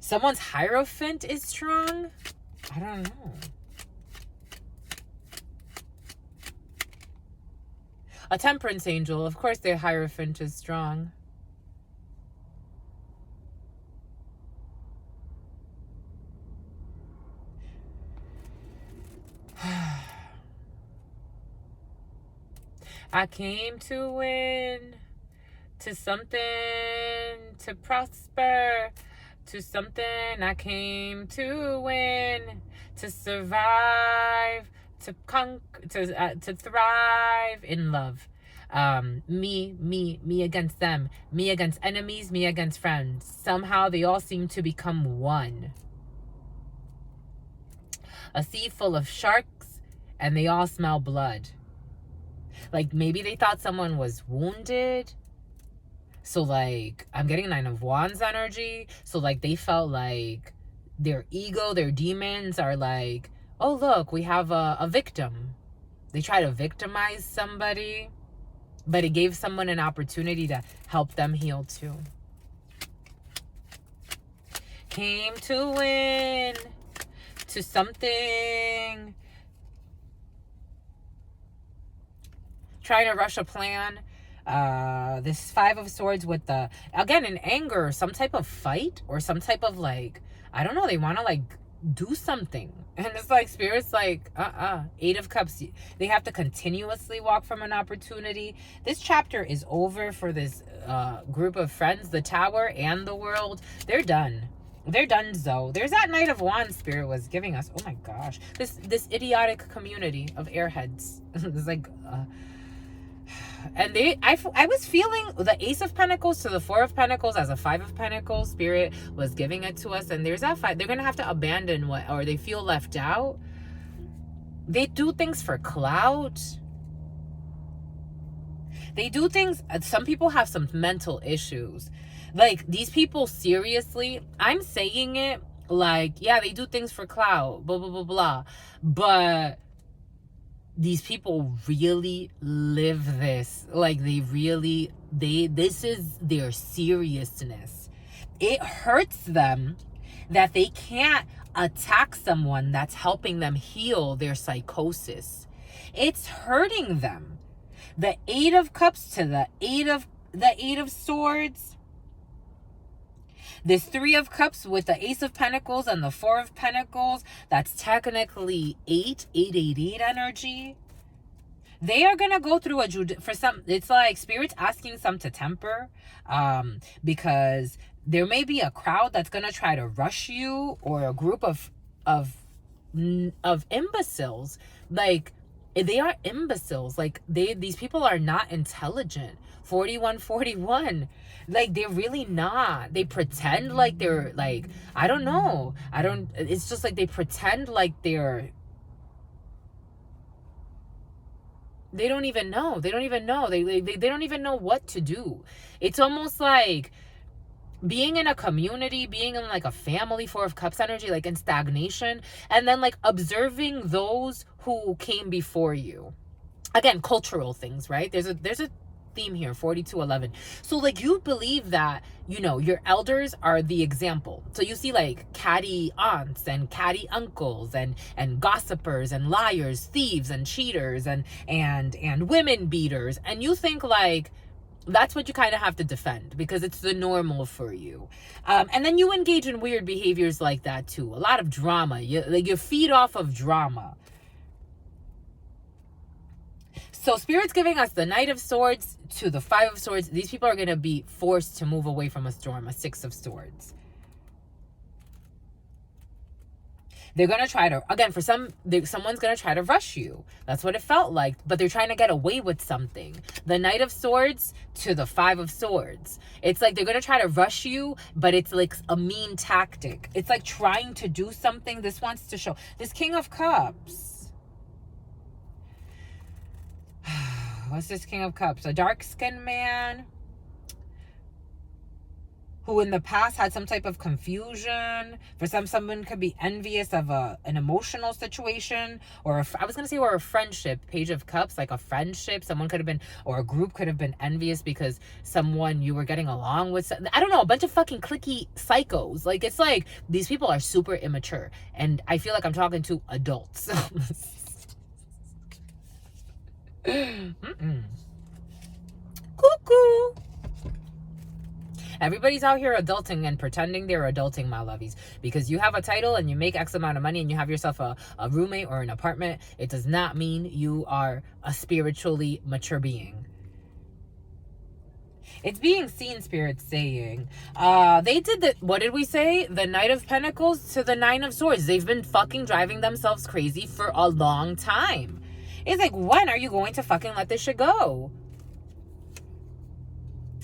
Someone's Hierophant is strong. I don't know. A Temperance angel. Of course their Hierophant is strong. I came to win, to something to prosper, to something I came to win, to survive, to to thrive in love. Me against them, me against enemies, me against friends. Somehow they all seem to become one. A sea full of sharks, and they all smell blood. Like maybe they thought someone was wounded. So like I'm getting 9 of Wands energy. So like they felt like their ego, their demons are like, oh look, we have a victim. They try to victimize somebody, but it gave someone an opportunity to help them heal too. Came to win, to something. Trying to rush a plan. This 5 of Swords with the, again, in anger, some type of fight or some type of like, I don't know, they want to like do something. And it's like Spirit's like, 8 of Cups. They have to continuously walk from an opportunity. This chapter is over for this group of friends, the Tower and the World. They're done. They're done, so there's that Knight of Wands Spirit was giving us. Oh my gosh. This idiotic community of airheads. It's like, and I was feeling the Ace of Pentacles to the 4 of Pentacles as a 5 of Pentacles. Spirit was giving it to us, and there's that fight. They're gonna have to abandon what, or they feel left out. They do things for clout. They do things. Some people have some mental issues. Like these people, seriously, I'm saying it like, yeah, they do things for clout, blah blah blah blah, but these people really live this. Like this is their seriousness. It hurts them that they can't attack someone that's helping them heal their psychosis. It's hurting them. The 8 of Cups to the 8 of Swords. This 3 of Cups with the Ace of Pentacles and the 4 of Pentacles, that's technically 8 energy. They are going to go through for some, it's like Spirit's asking some to temper, because there may be a crowd that's going to try to rush you, or a group of imbeciles. Like, they are imbeciles. Like, these people are not intelligent. 4141. Like, they're really not. They pretend like they're like, I don't know. It's just like they pretend like they don't even know. They don't even know. They don't even know what to do. It's almost like being in a community, being in like a family, 4 of Cups energy, like in stagnation, and then like observing those who came before you. Again, cultural things, right? There's a theme here, 4211. So like you believe that, you know, your elders are the example. So you see like catty aunts and catty uncles and gossipers and liars, thieves and cheaters and women beaters, and you think like that's what you kind of have to defend because it's the normal for you. And then you engage in weird behaviors like that too. A lot of drama. You feed off of drama. So Spirit's giving us the Knight of Swords to the 5 of Swords. These people are going to be forced to move away from a storm, a 6 of Swords. They're going to try to, again, someone's going to try to rush you. That's what it felt like. But they're trying to get away with something. The Knight of Swords to the 5 of Swords. It's like they're going to try to rush you, but it's like a mean tactic. It's like trying to do something. This wants to show. This King of Cups. What's this King of Cups? A dark-skinned man who in the past had some type of confusion. For someone could be envious of an emotional situation, or I was going to say, or a friendship. Page of Cups, like a friendship. Someone could have been, or a group could have been envious because someone you were getting along with. I don't know, a bunch of fucking cliquey psychos. Like, it's like, these people are super immature. And I feel like I'm talking to adults. Cuckoo. Everybody's out here adulting and pretending they're adulting, my lovies, because you have a title and you make X amount of money and you have yourself a roommate or an apartment. It does not mean you are a spiritually mature being. It's being seen, Spirit saying. They did the, what did we say? The Knight of Pentacles to the Nine of Swords. They've been fucking driving themselves crazy for a long time. It's like, when are you going to fucking let this shit go?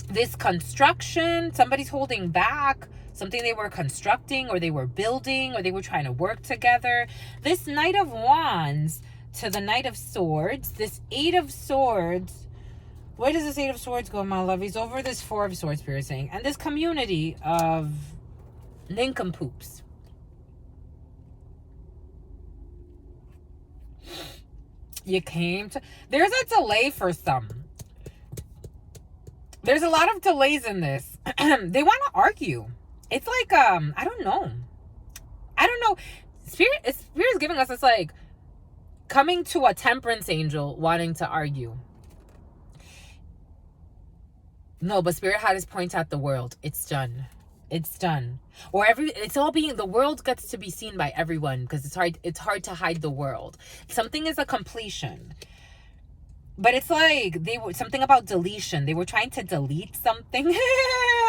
This construction, somebody's holding back something they were constructing, or they were building, or they were trying to work together. This Knight of Wands to the Knight of Swords, this Eight of Swords. Where does this Eight of Swords go, my lovies? Over this Four of Swords, Spirit saying. And this community of nincompoops. You came to... There's a delay for some. There's a lot of delays in this. They want to argue. It's like, I don't know. Spirit is giving us, it's like coming to a temperance angel wanting to argue. No, but Spirit had us point at the world. It's done. It's done. Or it's all being, the world gets to be seen by everyone, because it's hard to hide the world. Something is a completion. But it's like something about deletion. They were trying to delete something.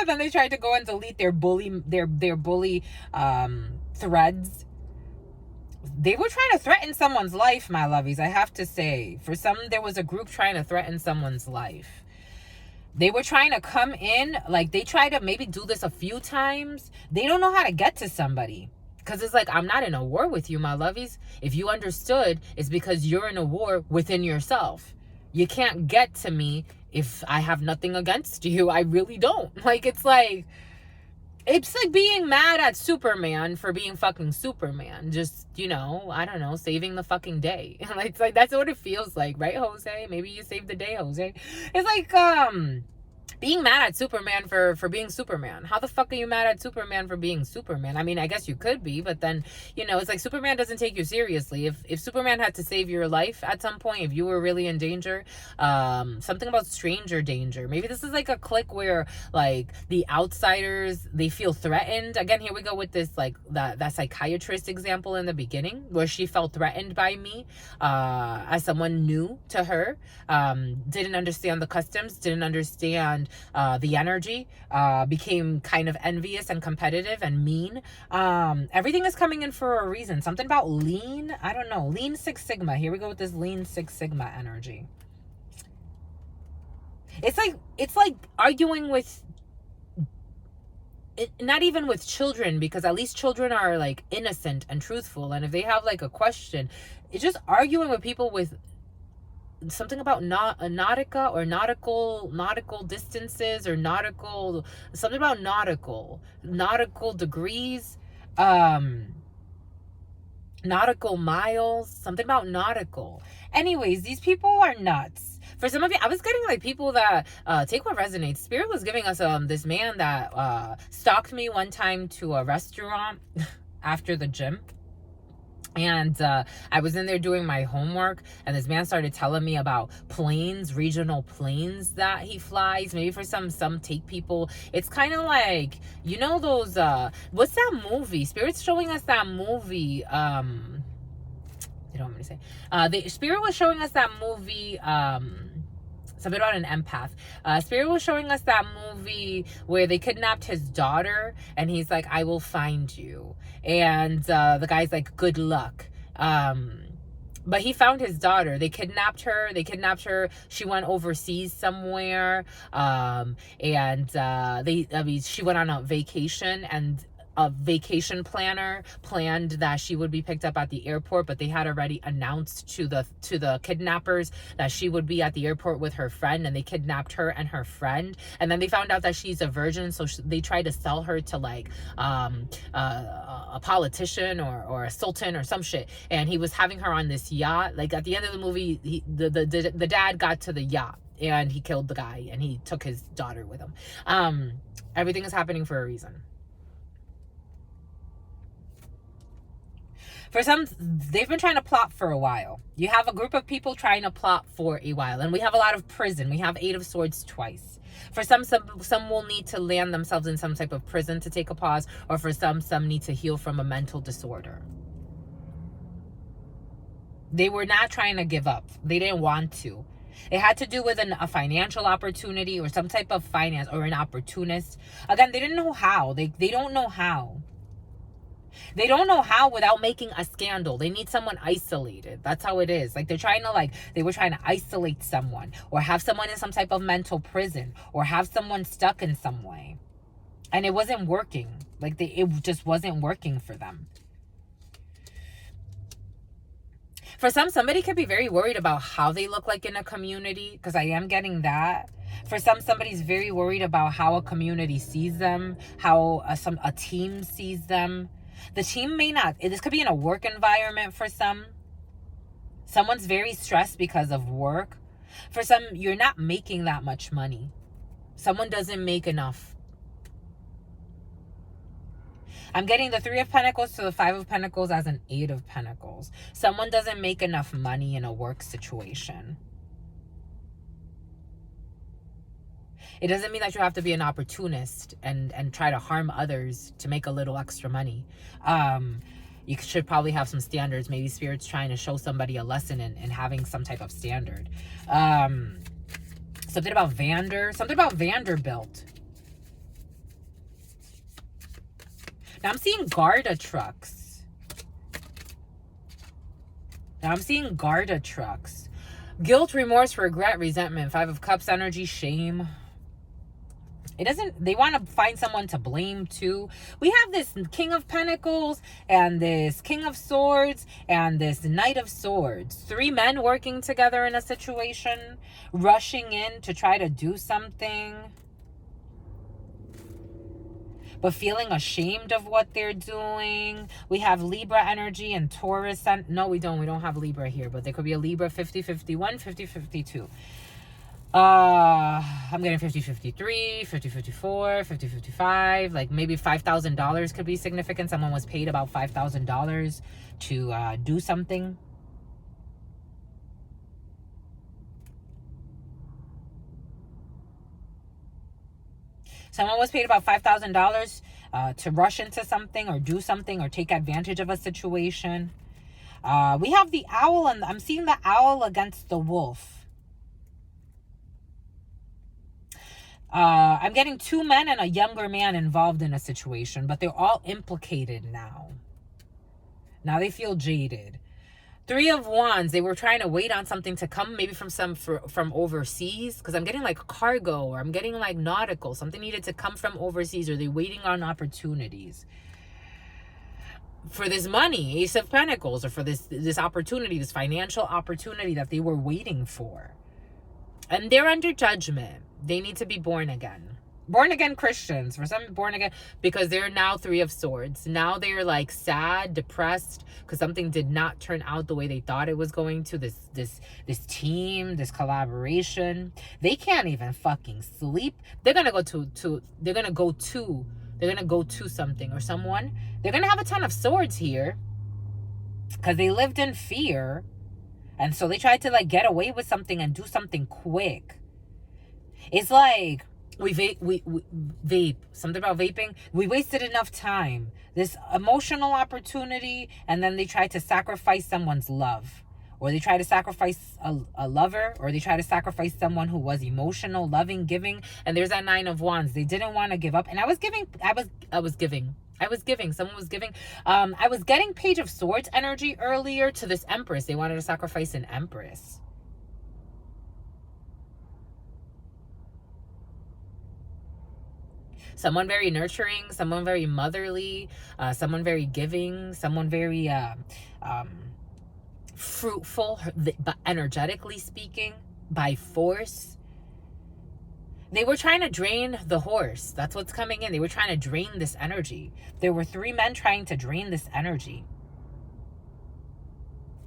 Then they tried to go and delete their bully threads. They were trying to threaten someone's life, my lovies, I have to say. For some, there was a group trying to threaten someone's life. They were trying to come in, like they tried to maybe do this a few times. They don't know how to get to somebody. Because it's like, I'm not in a war with you, my lovies. If you understood, it's because you're in a war within yourself. You can't get to me if I have nothing against you. I really don't. Like, it's like being mad at Superman for being fucking Superman. Just, you know, I don't know, saving the fucking day. It's like, that's what it feels like, right, Jose? Maybe you saved the day, Jose. It's like, being mad at Superman for being Superman. How the fuck are you mad at Superman for being Superman? I mean, I guess you could be, but then, you know, it's like Superman doesn't take you seriously. If Superman had to save your life at some point, if you were really in danger, something about stranger danger. Maybe this is like a clique where, like, the outsiders, they feel threatened. Again, here we go with this, like, that psychiatrist example in the beginning, where she felt threatened by me as someone new to her, didn't understand the customs, didn't understand the energy, became kind of envious and competitive and mean. Everything is coming in for a reason. Something about lean, I don't know, lean Six Sigma. Here we go with this lean Six Sigma energy. It's like arguing with, not even with children, because at least children are like innocent and truthful, and if they have like a question, it's just arguing with people with something about nautica or nautical distances, or something about nautical degrees, nautical miles, something about nautical. Anyways, these people are nuts. For some of you, I was getting like people that take what resonates. Spirit was giving us this man that stalked me one time to a restaurant after the gym. And I was in there doing my homework, and this man started telling me about planes, regional planes that he flies. Maybe for some take people. It's kind of like, you know, those, what's that movie? Spirit's showing us that movie. You don't want me to say. The Spirit was showing us that movie, something about an empath. Spirit was showing us that movie where they kidnapped his daughter, and he's like, I will find you. And the guy's like, good luck. But he found his daughter. They kidnapped her. She went overseas somewhere. She went on a vacation, and a vacation planner planned that she would be picked up at the airport, but they had already announced to the kidnappers that she would be at the airport with her friend, and they kidnapped her and her friend. And then they found out that she's a virgin, so they tried to sell her to like a politician or a sultan or some shit, and he was having her on this yacht. Like at the end of the movie, the dad got to the yacht and he killed the guy, and he took his daughter with him. Everything is happening for a reason. For some, they've been trying to plot for a while. You have a group of people trying to plot for a while. And we have a lot of prison. We have Eight of Swords twice. For some will need to land themselves in some type of prison to take a pause. Or for some need to heal from a mental disorder. They were not trying to give up. They didn't want to. It had to do with a financial opportunity or some type of finance, or an opportunist. Again, they didn't know how. They don't know how. They don't know how without making a scandal. They need someone isolated. That's how it is. Like, they were trying to isolate someone, or have someone in some type of mental prison, or have someone stuck in some way. And it wasn't working. Like, it just wasn't working for them. For some, somebody could be very worried about how they look like in a community, because I am getting that. For some, somebody's very worried about how a community sees them, how a team sees them. The team may not. This could be in a work environment for some. Someone's very stressed because of work. For some, you're not making that much money. Someone doesn't make enough. I'm getting the 3 of Pentacles to the 5 of Pentacles as an 8 of Pentacles. Someone doesn't make enough money in a work situation. It doesn't mean that you have to be an opportunist and try to harm others to make a little extra money. You should probably have some standards. Maybe Spirit's trying to show somebody a lesson in having some type of standard. Something about Vanderbilt. Now I'm seeing Garda trucks. Guilt, remorse, regret, resentment. 5 of Cups energy, shame. They want to find someone to blame too. We have this King of Pentacles and this King of Swords and this Knight of Swords. 3 men working together in a situation, rushing in to try to do something, but feeling ashamed of what they're doing. We have Libra energy and Taurus. No, we don't. We don't have Libra here, but there could be a Libra 50-51, 50-52. I'm getting 50-53, 50-54, 50-55. Like, maybe $5,000 could be significant. Someone was paid about $5,000 to do something. Someone was paid about $5,000 to rush into something or do something or take advantage of a situation. We have the owl, and I'm seeing the owl against the wolf. I'm getting 2 men and a younger man involved in a situation, but they're all implicated now. Now they feel jaded. 3 of Wands, they were trying to wait on something to come, maybe from overseas, because I'm getting like cargo, or I'm getting like nautical. Something needed to come from overseas, or they're waiting on opportunities for this money, Ace of Pentacles, or for this opportunity, this financial opportunity that they were waiting for. And they're under judgment. They need to be born again. Born again Christians. For some, born again, because they're now 3 of Swords. Now they're like sad, depressed, because something did not turn out the way they thought it was going to. This team, this collaboration. They can't even fucking sleep. They're gonna go to something or someone. They're gonna have a ton of swords here, because they lived in fear, and so they tried to like get away with something and do something quick. It's like we vape. Something about vaping. We wasted enough time. This emotional opportunity, and then they tried to sacrifice someone's love. Or they try to sacrifice a lover, or they try to sacrifice someone who was emotional, loving, giving. And there's that 9 of Wands. They didn't want to give up. And I was giving. Someone was giving. I was getting Page of Swords energy earlier to this Empress. They wanted to sacrifice an Empress. Someone very nurturing, someone very motherly, someone very giving, someone very fruitful, but energetically speaking, by force. They were trying to drain the horse. That's what's coming in. They were trying to drain this energy. There were 3 men trying to drain this energy.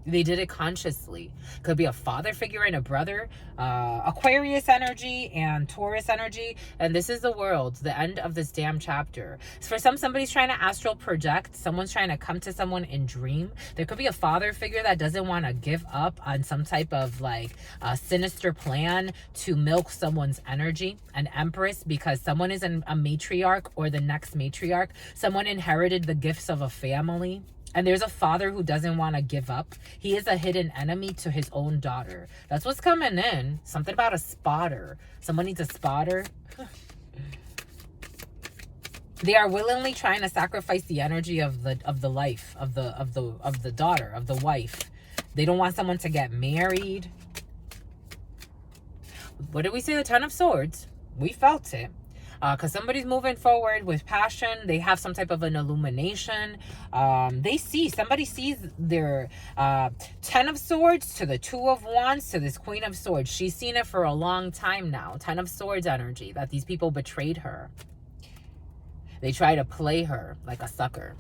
They did it consciously. Could be a father figure and a brother. Aquarius energy and Taurus energy. And this is the world. The end of this damn chapter. For somebody's trying to astral project. Someone's trying to come to someone in dream. There could be a father figure that doesn't want to give up on some type of like sinister plan to milk someone's energy. An Empress, because someone is a matriarch or the next matriarch. Someone inherited the gifts of a family. And there's a father who doesn't want to give up. He is a hidden enemy to his own daughter. That's what's coming in. Something about a spotter. Someone needs a spotter. They are willingly trying to sacrifice the energy of the life of the daughter, of the wife. They don't want someone to get married. What did we say? The Ten of Swords. We felt it. Because somebody's moving forward with passion. They have some type of an illumination. Somebody sees their Ten of Swords to the Two of Wands to this Queen of Swords. She's seen it for a long time now. Ten of Swords energy, that these people betrayed her. They try to play her like a sucker.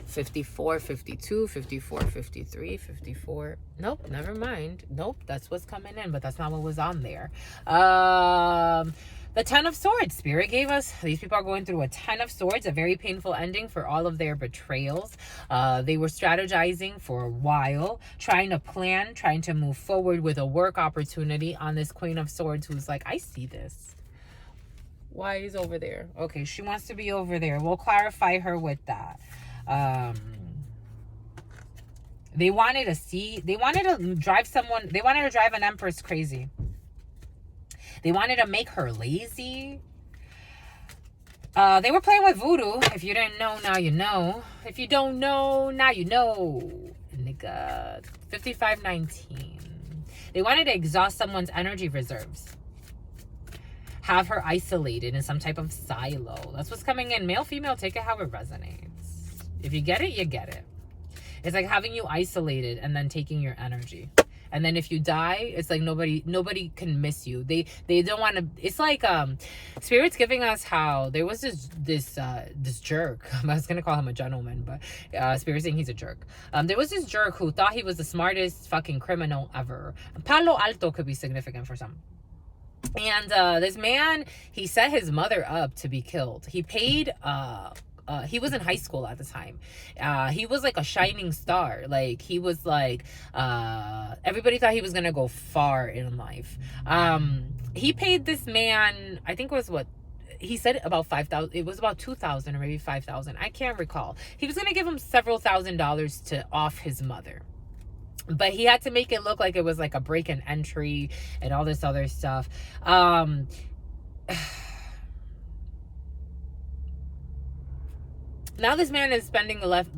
54, 52, 54, 53, 54. Nope, never mind. Nope, that's what's coming in, but that's not what was on there. The Ten of Swords. Spirit gave us, these people are going through a Ten of Swords, a very painful ending for all of their betrayals. They were strategizing for a while, trying to plan, trying to move forward with a work opportunity on this Queen of Swords who's like, I see this. Why is over there? Okay, she wants to be over there. We'll clarify her with that. They wanted to drive an empress crazy. They wanted to make her lazy. They were playing with voodoo. If you didn't know, now you know. If you don't know, now you know. Nigga. 5519. They wanted to exhaust someone's energy reserves. Have her isolated in some type of silo. That's what's coming in. Male, female, take it how it resonates. If you get it, you get it. It's like having you isolated and then taking your energy. And then if you die, it's like nobody can miss you. They don't want to. It's like Spirit's giving us how there was this jerk. I was gonna call him a gentleman, but Spirit's saying he's a jerk. There was this jerk who thought he was the smartest fucking criminal ever. Palo Alto could be significant for some. And this man, he set his mother up to be killed. He paid he was in high school at the time. He was like a shining star. Like he was like everybody thought he was gonna go far in life. He paid this man, I think it was what he said, about 5,000. It was about 2,000 or maybe 5,000. I can't recall. He was gonna give him several $1,000s to off his mother. But he had to make it look like it was like a break and entry and all this other stuff. Now this man is spending the left.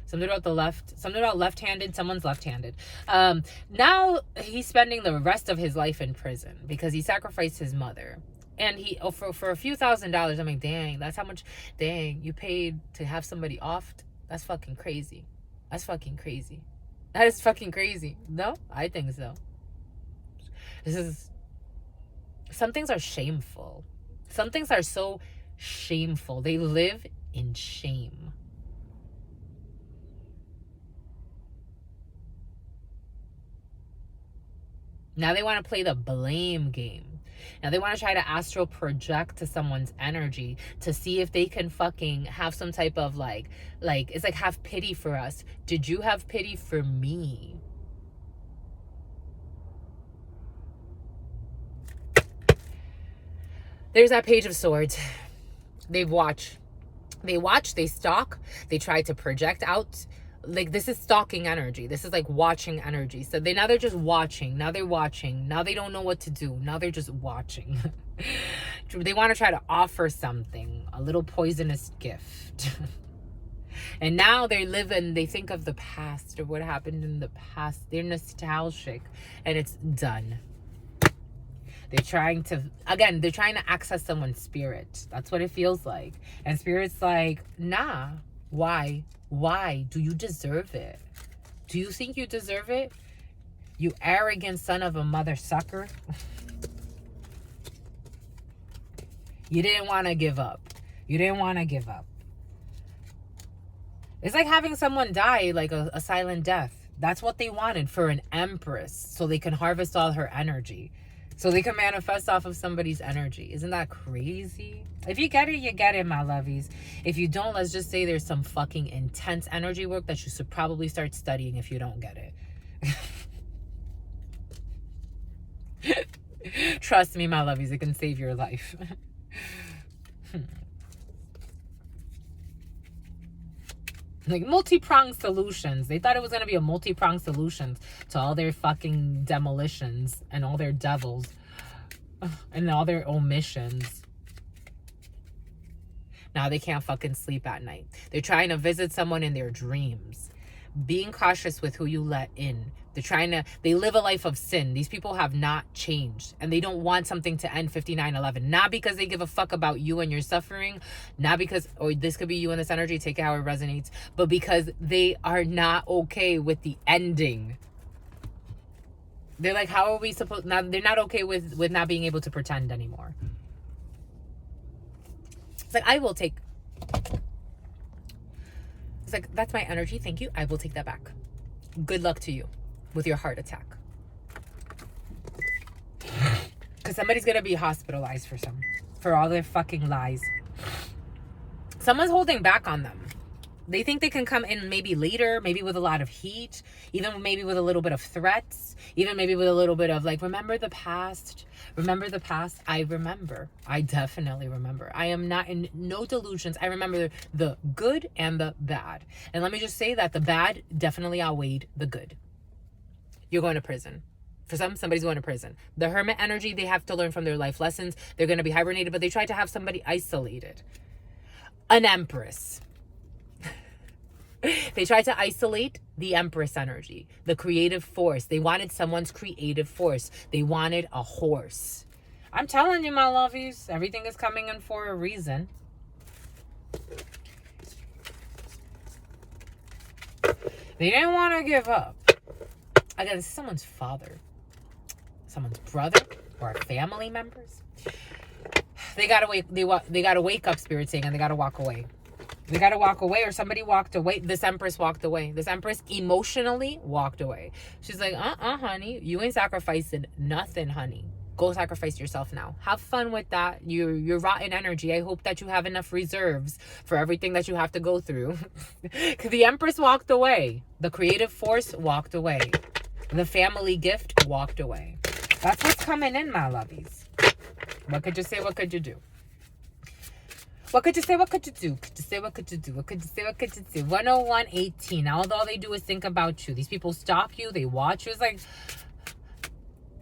Something about the left. Something about left-handed. Someone's left-handed. Now he's spending the rest of his life in prison because he sacrificed his mother. And he for a few $1,000s. I'm like, dang, that's how much. Dang, you paid to have somebody offed. That's fucking crazy. That's fucking crazy. That is fucking crazy. No, I think so. Some things are shameful. Some things are so shameful. They live in shame. Now they want to play the blame game. Now they want to try to astral project to someone's energy to see if they can fucking have some type of like it's like have pity for us. Did you have pity for me? There's that Page of Swords. They watch, they stalk, they try to project out. Like this is stalking energy. This is like watching energy. So they're just watching. Now they're watching. Now they don't know what to do. Now they're just watching. They want to try to offer something, a little poisonous gift. And now they think of the past or what happened in the past. They're nostalgic and it's done. They're trying to access someone's spirit. That's what it feels like. And Spirit's like, nah. Why? Why? Do you deserve it? Do you think you deserve it? You arrogant son of a mother sucker. You didn't want to give up. You didn't want to give up. It's like having someone die like a silent death. That's what they wanted for an empress. So they can harvest all her energy. So they can manifest off of somebody's energy. Isn't that crazy? If you get it, you get it, my lovies. If you don't, let's just say there's some fucking intense energy work that you should probably start studying if you don't get it. Trust me, my lovies, it can save your life. Like multi-pronged solutions. They thought it was going to be a multi-pronged solution to all their fucking demolitions and all their devils and all their omissions. Now they can't fucking sleep at night. They're trying to visit someone in their dreams. Being cautious with who you let in. They live a life of sin. These people have not changed. And they don't want something to end 5911. Not because they give a fuck about you and your suffering. Not because, or this could be you in this energy, take it how it resonates. But because they are not okay with the ending. They're like, how are we supposed, now they're not okay with not being able to pretend anymore. It's like, I will take. It's like, that's my energy. Thank you. I will take that back. Good luck to you with your heart attack. Because somebody's going to be hospitalized for all their fucking lies. Someone's holding back on them. They think they can come in maybe later, maybe with a lot of heat, even maybe with a little bit of threats, even maybe with a little bit of like, remember the past? Remember the past? I remember. I definitely remember. I am not in no delusions. I remember the good and the bad. And let me just say that the bad definitely outweighed the good. You're going to prison. For somebody's going to prison. The hermit energy, they have to learn from their life lessons. They're going to be hibernated, but they tried to have somebody isolated. An empress. They tried to isolate the empress energy, the creative force. They wanted someone's creative force. They wanted a horse. I'm telling you, my lovies, everything is coming in for a reason. They didn't want to give up. Again, this is someone's father, someone's brother, or family members. They gotta wake. They gotta wake up, spirit saying, and they gotta walk away. They got to walk away, or somebody walked away. This empress walked away. This empress emotionally walked away. She's like, honey, you ain't sacrificing nothing, honey. Go sacrifice yourself now. Have fun with that. You're rotten energy. I hope that you have enough reserves for everything that you have to go through. The empress walked away. The creative force walked away. The family gift walked away. That's what's coming in, my lovies. What could you say? What could you do? What could you say? What could you do? Could you say? What could you do? What could you say? What could you do? 10118. Now, all they do is think about you. These people stalk you. They watch you. It's like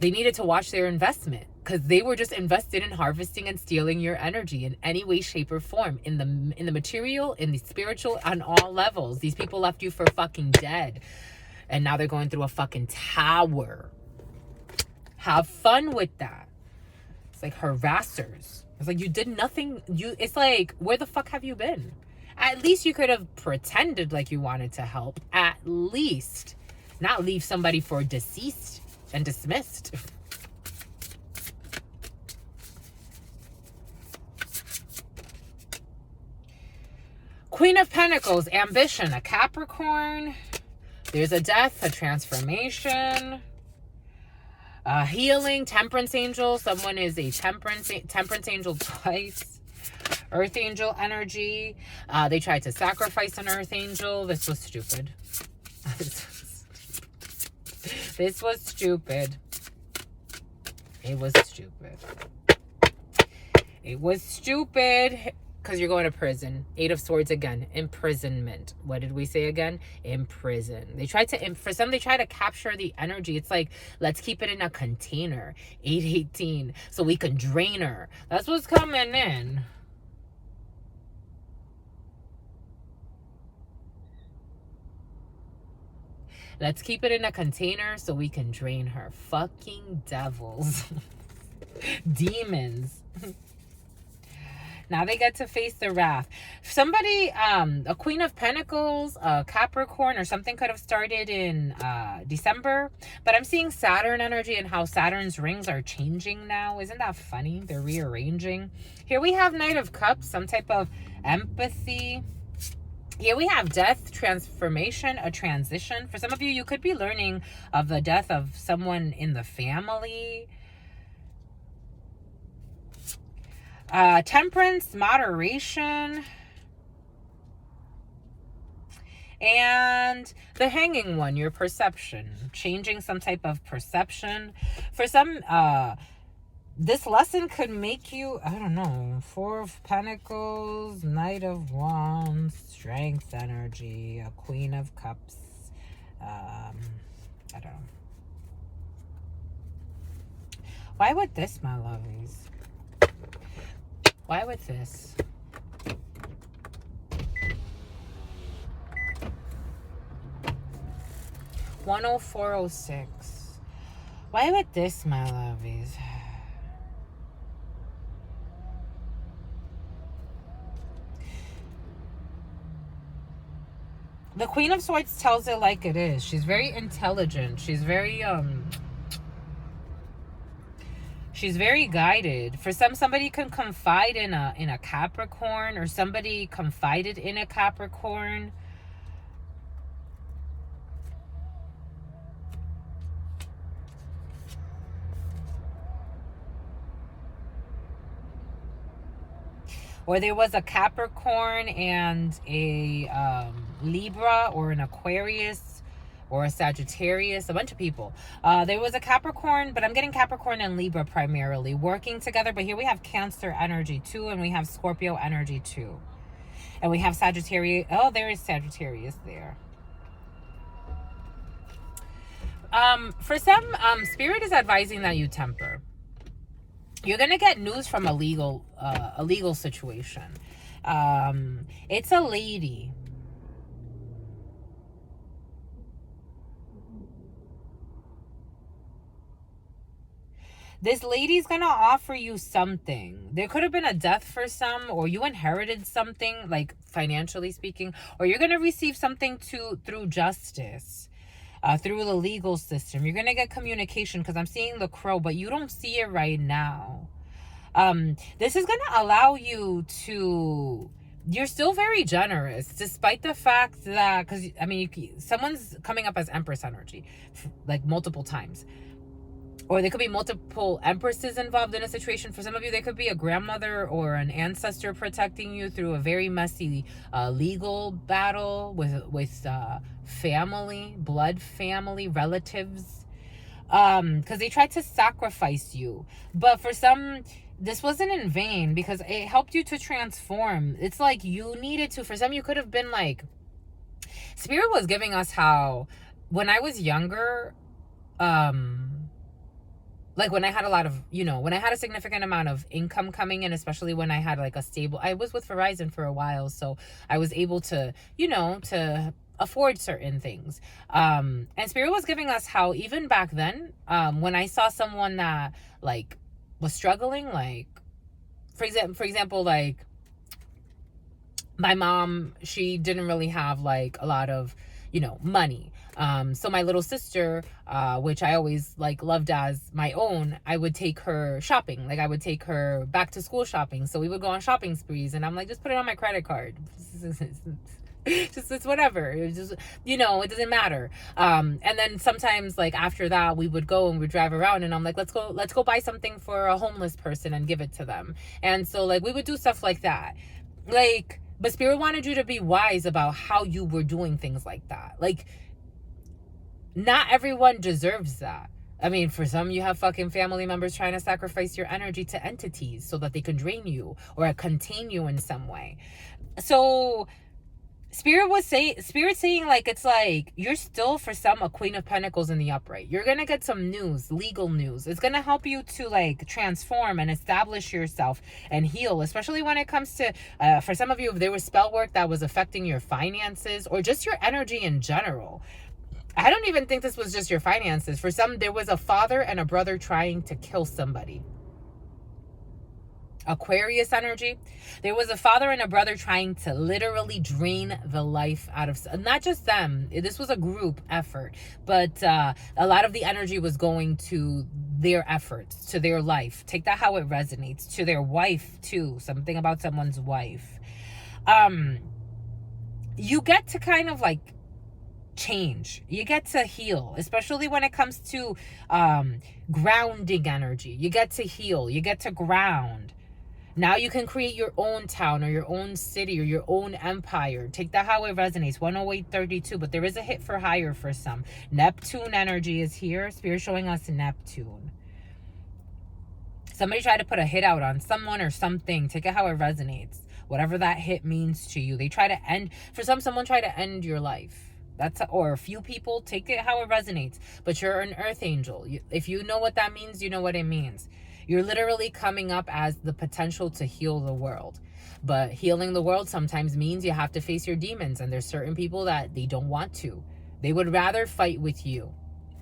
they needed to watch their investment because they were just invested in harvesting and stealing your energy in any way, shape, or form. In the material, in the spiritual, on all levels. These people left you for fucking dead. And now they're going through a fucking tower. Have fun with that. It's like harassers. It's like, you did nothing. It's like, where the fuck have you been? At least you could have pretended like you wanted to help. At least. Not leave somebody for deceased and dismissed. Queen of Pentacles, ambition, a Capricorn. There's a death, a transformation. Healing, temperance angel. Someone is a temperance angel twice. Earth angel energy. They tried to sacrifice an earth angel. This was stupid. This was stupid. It was stupid. It was stupid. Because you're going to prison. 8 of Swords again. Imprisonment. What did we say again? Imprison. They tried to, for some, they try to capture the energy. It's like, let's keep it in a container. 818. So we can drain her. That's what's coming in. Let's keep it in a container so we can drain her. Fucking devils. Demons. Now they get to face the wrath. Somebody, a Queen of Pentacles, a Capricorn, or something could have started in December. But I'm seeing Saturn energy and how Saturn's rings are changing now. Isn't that funny? They're rearranging. Here we have Knight of Cups, some type of empathy. Here we have death, transformation, a transition. For some of you, you could be learning of the death of someone in the family. Temperance, moderation, and the Hanging One, your perception, changing some type of perception. For some, this lesson could make you, I don't know, Four of Pentacles, Knight of Wands, Strength energy, a Queen of Cups. I don't know. Why with this, my lovies? Why with this? $104.06. Why with this, my lovies? The Queen of Swords tells it like it is. She's very intelligent. She's very guided. For somebody can confide in a Capricorn, or somebody confided in a Capricorn. Or there was a Capricorn and a Libra, or an Aquarius, or a Sagittarius, a bunch of people. There was a Capricorn, but I'm getting Capricorn and Libra primarily working together. But here we have Cancer energy too, and we have Scorpio energy too. And we have Sagittarius. Oh, there is Sagittarius there. For some, Spirit is advising that you temper. You're going to get news from a legal situation. It's a lady. This lady's going to offer you something. There could have been a death for some, or you inherited something, like financially speaking, or you're going to receive something through justice. Through the legal system. You're going to get communication, because I'm seeing the crow, but you don't see it right now. This is going to allow you to... You're still very generous, despite the fact that... Because, I mean, someone's coming up as Empress energy, like multiple times. Or there could be multiple empresses involved in a situation. For some of you, there could be a grandmother or an ancestor protecting you through a very messy legal battle with family, blood family, relatives. Because they tried to sacrifice you. But for some, this wasn't in vain, because it helped you to transform. It's like you needed to. For some, you could have been like... Spirit was giving us how, when I was younger... like when I had a lot of, when I had a significant amount of income coming in, especially when I had like a stable, I was with Verizon for a while. So I was able to, to afford certain things. And Spirit was giving us how even back then, when I saw someone that like was struggling, like, for example, like my mom, she didn't really have like a lot of, money. So my little sister, which I always like loved as my own, I would take her shopping. Like I would take her back to school shopping. So we would go on shopping sprees, and I'm like, just put it on my credit card. It's whatever. It's just, it doesn't matter. And then sometimes like after that, we would go and we'd drive around, and I'm like, let's go buy something for a homeless person and give it to them. And so like we would do stuff like that. Like, but Spirit wanted you to be wise about how you were doing things like that. Like, not everyone deserves that. I mean, for some, you have fucking family members trying to sacrifice your energy to entities so that they can drain you or contain you in some way. So Spirit saying like, it's like you're still, for some, a Queen of Pentacles in the upright. You're gonna get some news, legal news. It's gonna help you to like transform and establish yourself and heal, especially when it comes to for some of you, if there was spell work that was affecting your finances or just your energy in general. I don't even think this was just your finances. For some, there was a father and a brother trying to kill somebody. Aquarius energy. There was a father and a brother trying to literally drain the life out of, not just them. This was a group effort, but a lot of the energy was going to their efforts, to their life. Take that how it resonates. To their wife too. Something about someone's wife. You get to kind of like change. You get to heal, especially when it comes to grounding energy. You get to heal. You get to ground. Now you can create your own town or your own city or your own empire. Take that how it resonates. 108.32. But there is a hit for higher for some. Neptune energy is here. Spirit showing us Neptune. Somebody tried to put a hit out on someone or something. Take it how it resonates. Whatever that hit means to you. They try to end, for someone tried to end your life. Or a few people, take it how it resonates. But you're an earth angel. If you know what that means, you know what it means. You're literally coming up as the potential to heal the world. But healing the world sometimes means you have to face your demons. And there's certain people that they don't want to. They would rather fight with you,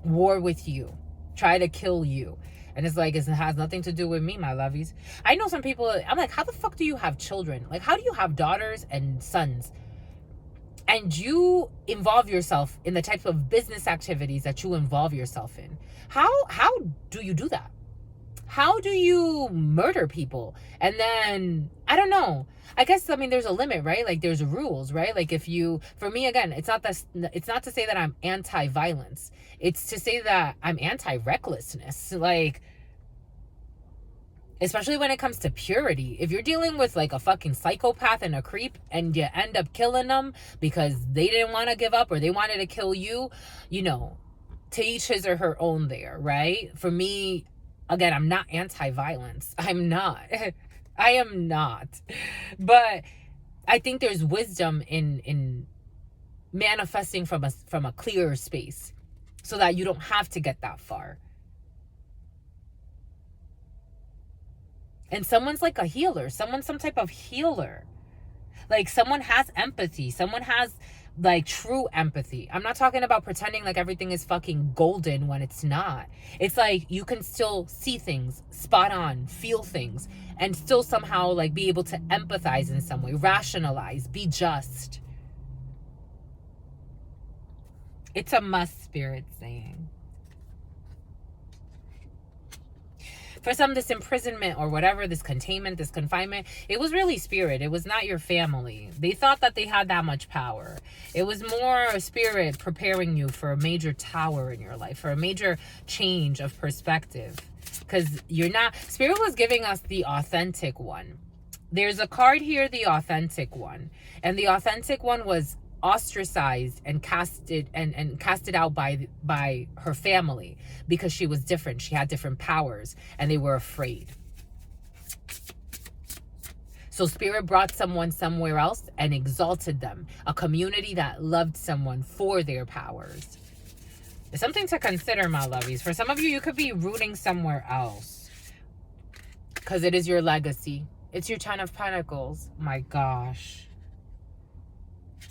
war with you, try to kill you. And it's like, it has nothing to do with me, my lovies. I know some people, I'm like, how the fuck do you have children? Like, how do you have daughters and sons? And you involve yourself in the types of business activities that you involve yourself in. How do you do that? How do you murder people? And then, I don't know. I guess, I mean, there's a limit, right? Like, there's rules, right? Like, if you, for me, again, it's not to say that I'm anti-violence. It's to say that I'm anti-recklessness. Like, especially when it comes to purity. If you're dealing with like a fucking psychopath and a creep and you end up killing them because they didn't want to give up or they wanted to kill you, you know, to each his or her own there, right? For me, again, I'm not anti-violence. I'm not. I am not. But I think there's wisdom in manifesting from a clearer space so that you don't have to get that far. And someone's like a healer. Someone's some type of healer. Like, someone has empathy. Someone has, like, true empathy. I'm not talking about pretending like everything is fucking golden when it's not. It's like you can still see things spot on, feel things, and still somehow, like, be able to empathize in some way, rationalize, be just. It's a must, Spirit saying. For some, this imprisonment or whatever, this containment, this confinement, it was really Spirit. It was not your family. They thought that they had that much power. It was more a Spirit preparing you for a major tower in your life, for a major change of perspective. Because you're not, Spirit was giving us the authentic one. There's a card here, the authentic one. And the authentic one was ostracized and casted out by her family because she was different. She had different powers and they were afraid. So Spirit brought someone somewhere else and exalted them. A community that loved someone for their powers. It's something to consider, my lovies. For some of you, you could be rooting somewhere else because it is your legacy. It's your 10 of Pentacles. My gosh.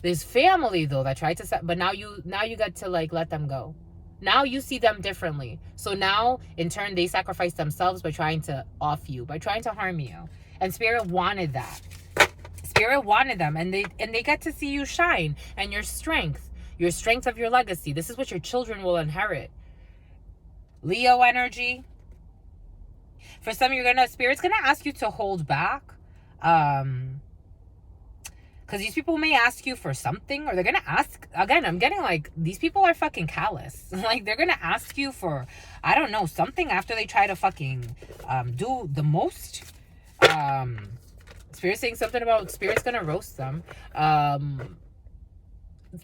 There's family though that tried to set, but now you get to like let them go. Now you see them differently. So now in turn they sacrifice themselves by trying to off you, by trying to harm you. And Spirit wanted that. Spirit wanted them, and they get to see you shine and your strength of your legacy. This is what your children will inherit. Leo energy. For some, Spirit's gonna ask you to hold back. Because these people may ask you for something, or they're going to ask, again, I'm getting like, these people are fucking callous. Like, they're going to ask you for, I don't know, something after they try to fucking do the most. Spirit's saying something about Spirit's going to roast them.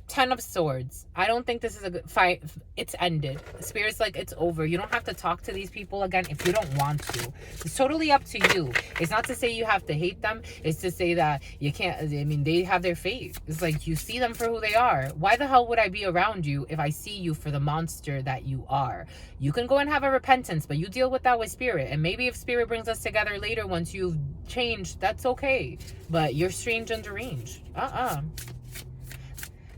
10 of Swords. I don't think this is a good fight. It's ended. Spirit's like, it's over. You don't have to talk to these people again if you don't want to. It's totally up to you. It's not to say you have to hate them. It's to say that you can't. I mean, they have their fate. It's like you see them for who they are. Why the hell would I be around you if I see you for the monster that you are? You can go and have a repentance, but you deal with that with Spirit. And maybe if Spirit brings us together later once you've changed, that's okay. But you're strange and deranged.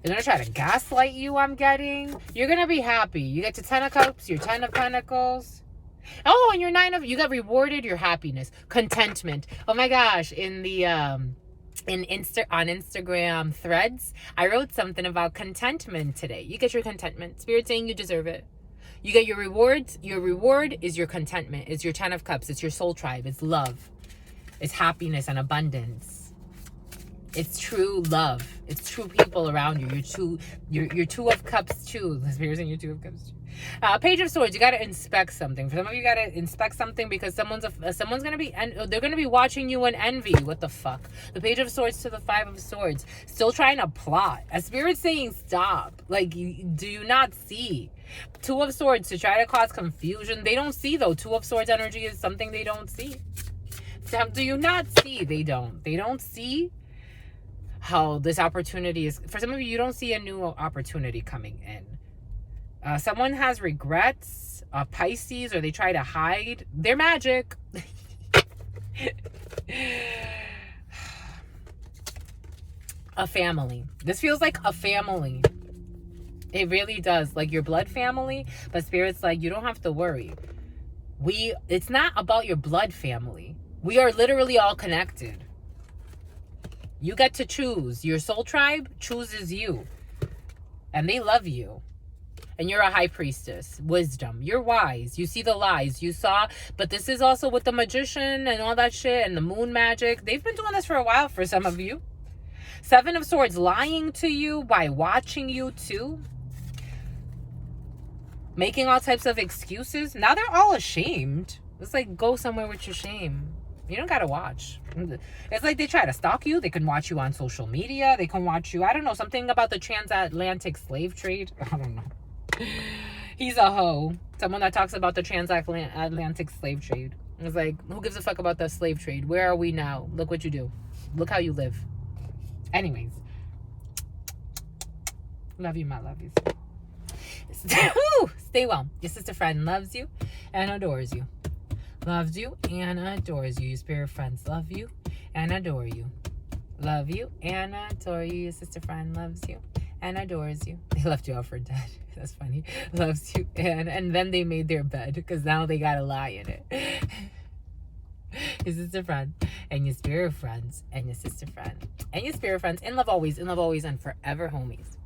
They're going to try to gaslight you, I'm getting. You're going to be happy. You get to 10 of Cups, your 10 of Pentacles. Oh, and your 9 of... You got rewarded your happiness. Contentment. Oh my gosh. In the... on Instagram threads, I wrote something about contentment today. You get your contentment. Spirit saying you deserve it. You get your rewards. Your reward is your contentment. It's your 10 of Cups. It's your soul tribe. It's love. It's happiness and abundance. It's true love. It's true people around you. You're two of cups too. The Spirit's in your two of cups too. Page of Swords. You got to inspect something. For some of you, got to inspect something because someone's gonna be, they're gonna be watching you in envy. What the fuck? The Page of Swords to the Five of Swords. Still trying to plot. A Spirit's saying stop. Like, do you not see? Two of Swords to try to cause confusion. They don't see though. Two of Swords energy is something they don't see. Do you not see? They don't see how this opportunity is. For some of you, you don't see a new opportunity coming in. Someone has regrets, Pisces, or they try to hide their magic. A family. This feels like a family. It really does. Like your blood family, but Spirit's like, you don't have to worry. It's not about your blood family. We are literally all connected. You get to choose. Your soul tribe chooses you. And they love you. And you're a high priestess. Wisdom. You're wise. You see the lies. You saw. But this is also with the magician and all that shit and the moon magic. They've been doing this for a while for some of you. Seven of Swords lying to you by watching you too. Making all types of excuses. Now they're all ashamed. It's like, go somewhere with your shame. You don't gotta watch. It's like they try to stalk you. They can watch you on social media. They can watch you. I don't know. Something about the transatlantic slave trade. I don't know. He's a hoe. Someone that talks about the transatlantic slave trade. It's like, who gives a fuck about the slave trade? Where are we now? Look what you do. Look how you live. Anyways. Love you, my lovies. Stay well. Your sister friend loves you and adores you. Loves you and adores you. Your spirit friends love you and adore you. Love you and adore you. Your sister friend loves you and adores you. They left you out for dead. That's funny. Loves you and then they made their bed because now they gotta lie in it. Your sister friend and your spirit friends and your sister friend and your spirit friends in love always and forever, homies.